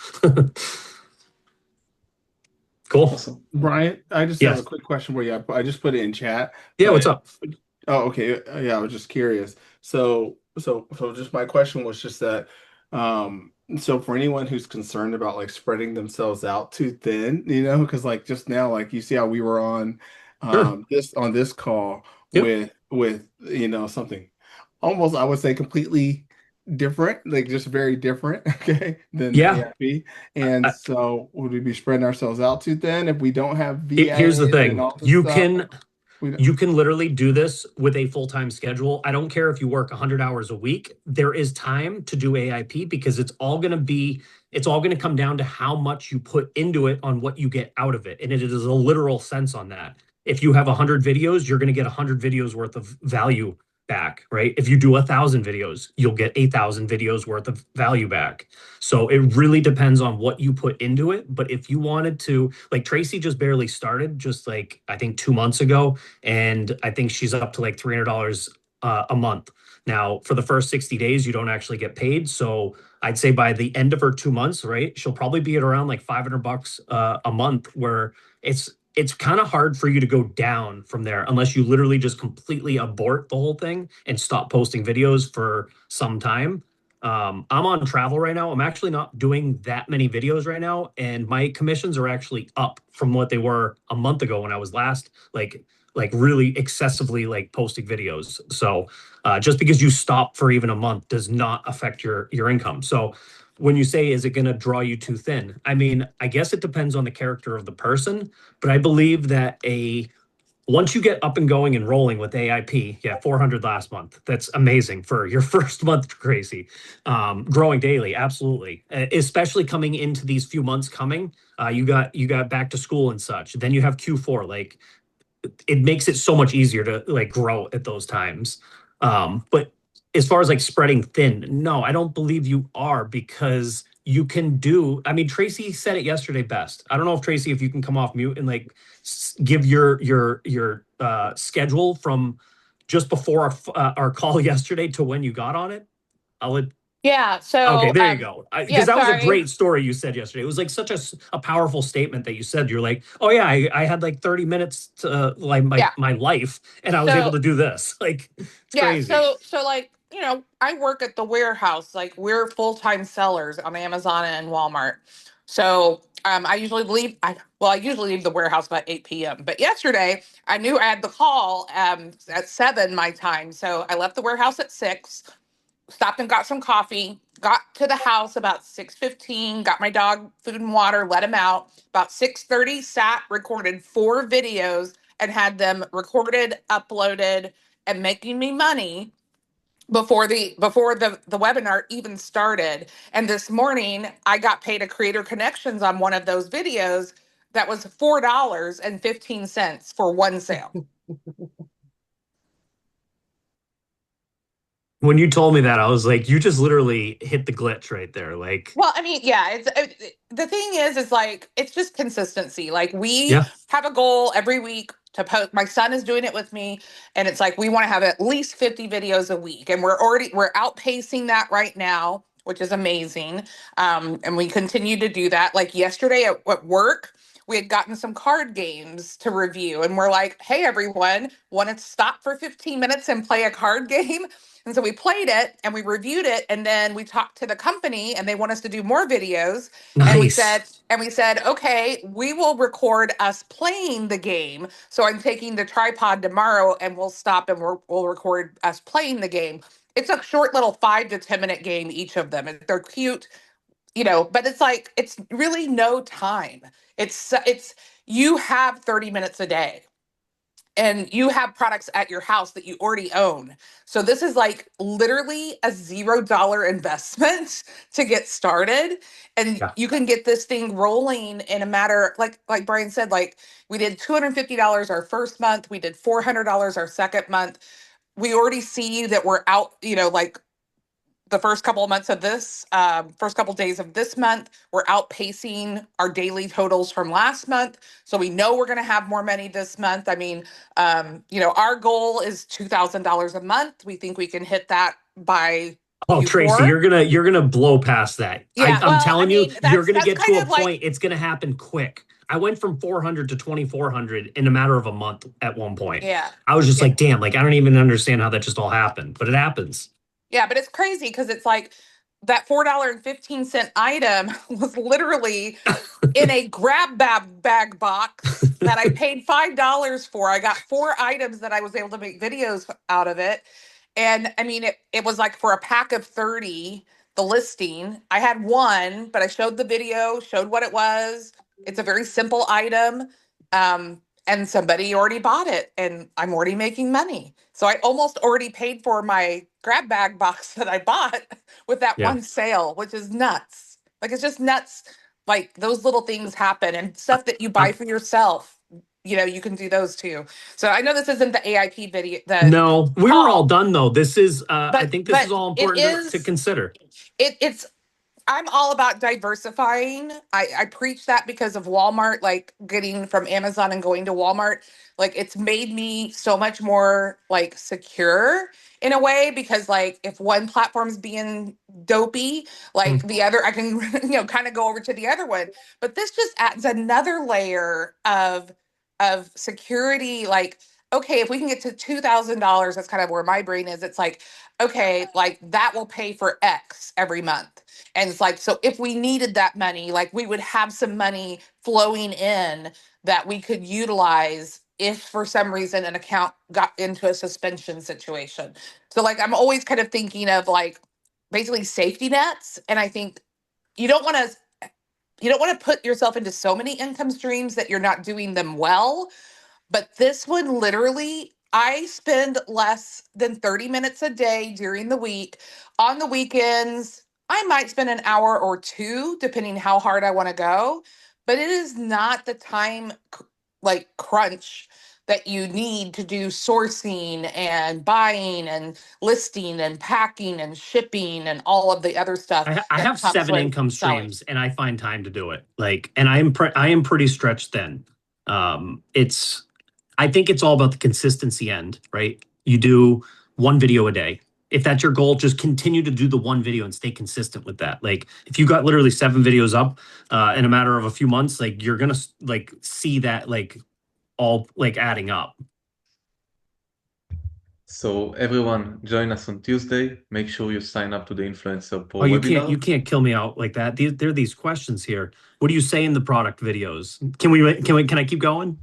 cool. Awesome. Brian, I just have a quick question for you. I just put it in chat. Yeah, what's up? Oh, okay. Yeah, I was just curious. So just my question was just that, so for anyone who's concerned about like spreading themselves out too thin, because like just now, like you see how we were on this call with something almost, I would say, completely different, like just very different, okay, than AIP. And so would we be spreading ourselves out too thin if we don't have VA? Here's the thing. You can literally do this with a full-time schedule. I don't care if you work 100 hours a week. There is time to do AIP because it's all going to come down to how much you put into it on what you get out of it. And it is a literal sense on that. If you have 100 videos, you're going to get 100 videos worth of value back, right? If you do 1,000 videos, you'll get 8,000 videos worth of value back. So it really depends on what you put into it. But if you wanted to, like Tracy just barely started, just like I think 2 months ago, and I think she's up to like $300 a month. Now, for the first 60 days, you don't actually get paid. So I'd say by the end of her 2 months, right, she'll probably be at around like $500 a month, where it's kind of hard for you to go down from there unless you literally just completely abort the whole thing and stop posting videos for some time. I'm on travel right now. I'm actually not doing that many videos right now, and my commissions are actually up from what they were a month ago when I was last like really excessively like posting videos. So just because you stop for even a month does not affect your income. So when you say, is it going to draw you too thin? I mean, I guess it depends on the character of the person, but I believe that once you get up and going and rolling with AIP, 400 last month. That's amazing for your first month, Gracie. Growing daily, absolutely. Especially coming into these few months coming. You got back to school and such. Then you have Q4. Like, it makes it so much easier to like grow at those times. But as far as like spreading thin, no, I don't believe you are, because you can do, I mean, Tracy said it yesterday best. I don't know if Tracy, if you can come off mute and like give your schedule from just before our call yesterday to when you got on it. Yeah. So, Okay, there you go. yeah, Because that was a sorry. great story you said yesterday. It was like such a powerful statement that you said. You're like, oh yeah, I had like 30 minutes to like Yeah. my life, and I was able to do this. Like, it's Yeah. crazy. So like, I work at the warehouse. Like we're full-time sellers on Amazon and Walmart. So I usually leave. I usually leave the warehouse about 8 p.m. But yesterday I knew I had the call at 7 my time. So I left the warehouse at 6, stopped and got some coffee, got to the house about 6:15, got my dog food and water, let him out. About 6:30, sat, recorded 4 videos and had them recorded, uploaded, and making me money before the webinar even started. And this morning I got paid a Creator Connections on one of those videos that was $4.15 for one sale. When you told me that, I was like, you just literally hit the glitch right there. Like, Well, I mean, yeah, the thing is like it's just consistency. Like we yeah, have a goal every week to post. My son is doing it with me, and it's like we want to have at least 50 videos a week, and we're outpacing that right now, which is amazing. And we continue to do that. Like yesterday at work, we had gotten some card games to review, and we're like, "Hey, everyone, want to stop for 15 minutes and play a card game?" And so we played it and we reviewed it, and then we talked to the company and they want us to do more videos. And we nice. said, okay, we will record us playing the game. So I'm taking the tripod tomorrow and we'll stop and we'll record us playing the game. It's a short little 5 to 10 minute game, each of them. And they're cute, but it's like, it's really no time. It's, you have 30 minutes a day and you have products at your house that you already own. So this is like literally a $0 investment to get started. And Yeah. you can get this thing rolling in a matter, like Brian said, like we did $250 our first month, we did $400 our second month. We already see that we're out, like the first couple of months of this, first couple of days of this month, we're outpacing our daily totals from last month. So we know we're going to have more money this month. I mean, our goal is $2,000 a month. We think we can hit that by Oh, Tracy, Q4. you're gonna blow past that. Yeah, I'm well, I telling you, mean, you're that's gonna that's get to kind a of like, point. It's gonna happen quick. I went from 400 to 2,400 in a matter of a month at one point. yeah, I was just yeah. like, damn, like I don't even understand how that just all happened, but it happens. Yeah, but it's crazy because it's like that $4.15 item was literally in a bag box that I paid $5 for. I got 4 items that I was able to make videos out of it. And I mean, it was like for a pack of 30, the listing. I had one, but I showed the video, showed what it was. It's a very simple item. And somebody already bought it and I'm already making money. So I almost already paid for my grab bag box that I bought with that Yeah. one sale, which is nuts. Like it's just nuts. Like those little things happen and stuff that you buy for yourself. You can do those too. So I know this isn't the AIP video, the No, we were all call, done though. This is I but think this is but all it important to is consider. it's I'm all about diversifying. I preach that because of Walmart, like getting from Amazon and going to Walmart. Like it's made me so much more like secure in a way because like if one platform's being dopey, like the other, I can kind of go over to the other one. But this just adds another layer of security. Like, okay, if we can get to $2,000, that's kind of where my brain is. It's like, okay, like that will pay for X every month. And it's like, so if we needed that money, like we would have some money flowing in that we could utilize if for some reason an account got into a suspension situation. So like I'm always kind of thinking of like basically safety nets. And I think you don't want to put yourself into so many income streams that you're not doing them well. But this one literally, I spend less than 30 minutes a day during the week. On the weekends, I might spend an hour or two, depending how hard I want to go. But it is not the time like crunch that you need to do sourcing and buying and listing and packing and shipping and all of the other stuff I that have comes 7 with income selling. streams and I find time to do it. Like, and I am pretty stretched thin. It's I think it's all about the consistency end, right? You do one video a day if that's your goal, just continue to do the one video and stay consistent with that. Like if you got literally 7 videos up in a matter of a few months, like you're gonna like see that like all like adding up. So everyone, join us on Tuesday. Make sure you sign up to the Influencer Pro Oh, you webinar. can't kill me out like that. There are these questions here. What do you say in the product videos? Can I keep going?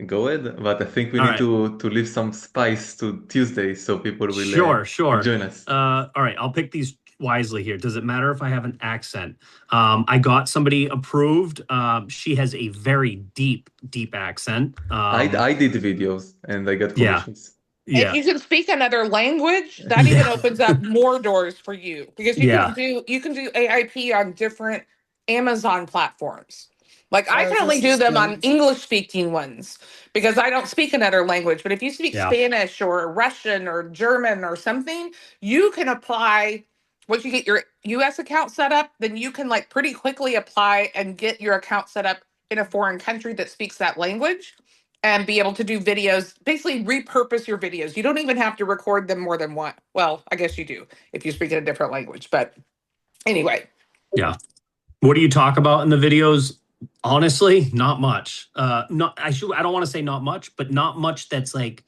Go ahead, but I think we All need right. to leave some spice to Tuesday so people will Sure. join us. All right, I'll pick these wisely here. Does it matter if I have an accent? I got somebody approved. She has a very deep accent. I did videos and I got Yeah. commissions. If Yeah. you can speak another language, that even opens up more doors for you because you Yeah. can do AIP on different Amazon platforms. Like I can only This do is them on good. English speaking ones because I don't speak another language. But if you speak Yeah. Spanish or Russian or German or something, you can apply. Once you get your US account set up, then you can like pretty quickly apply and get your account set up in a foreign country that speaks that language and be able to do videos, basically repurpose your videos. You don't even have to record them more than one. Well, I guess you do if you speak in a different language. But anyway, Yeah. What do you talk about in the videos? Honestly, not much. I don't want to say not much, but not much that's like,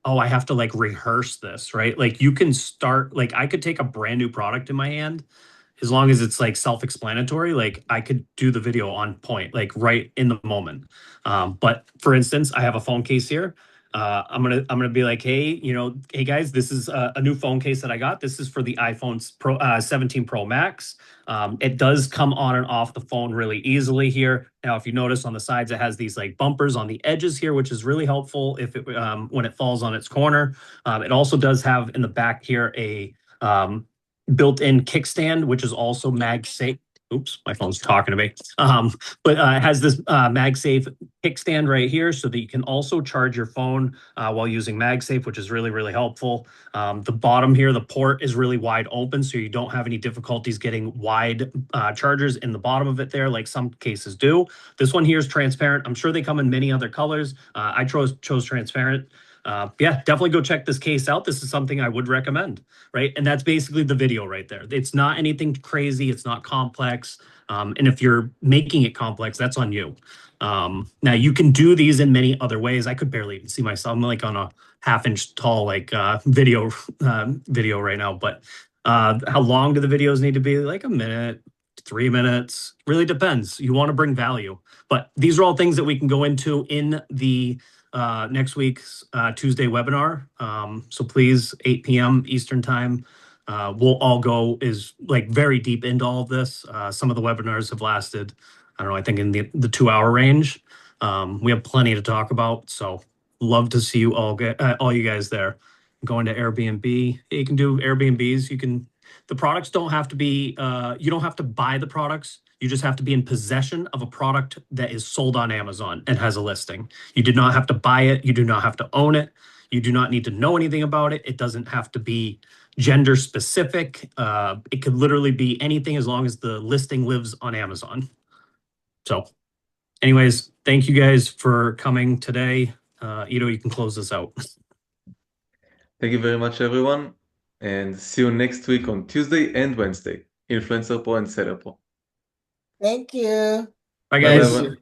oh, I have to like rehearse this, right? Like you can start, like I could take a brand new product in my hand as long as it's like self-explanatory, like I could do the video on point, like right in the moment. But for instance, I have a phone case here. I'm gonna be like, hey, hey guys, this is a new phone case that I got. This is for the iPhone 17 Pro Max. It does come on and off the phone really easily here. Now, if you notice on the sides, it has these like bumpers on the edges here, which is really helpful if it when it falls on its corner. It also does have in the back here a built-in kickstand, which is also MagSafe. Oops, my phone's talking to me. But it has this MagSafe kickstand right here so that you can also charge your phone while using MagSafe, which is really, really helpful. The bottom here, the port is really wide open, so you don't have any difficulties getting wide chargers in the bottom of it there, like some cases do. This one here is transparent. I'm sure they come in many other colors. I chose transparent. Yeah, definitely go check this case out. This is something I would recommend, right? And that's basically the video right there. It's not anything crazy. It's not complex. And if you're making it complex, that's on you. Now you can do these in many other ways. I could barely even see myself. I'm like on a half-inch tall like video right now. But how long do the videos need to be? Like a minute, 3 minutes. Really depends. You want to bring value. But these are all things that we can go into in the next week's Tuesday webinar. So please, 8 p.m. Eastern time. We'll all go is like very deep into all of this. Some of the webinars have lasted, I don't know, I think in the 2-hour range. We have plenty to talk about. So love to see you all all you guys there. Going to Airbnb. You can do Airbnbs. The products don't have to be, you don't have to buy the products. You just have to be in possession of a product that is sold on Amazon and has a listing. You do not have to buy it. You do not have to own it. You do not need to know anything about it. It doesn't have to be gender specific. It could literally be anything as long as the listing lives on Amazon. So anyways, thank you guys for coming today. Ido, you can close this out. Thank you very much, everyone. And see you next week on Tuesday and Wednesday. Influencer Pro and Seller Pro. Thank you. Bye, Bye, guys. everyone.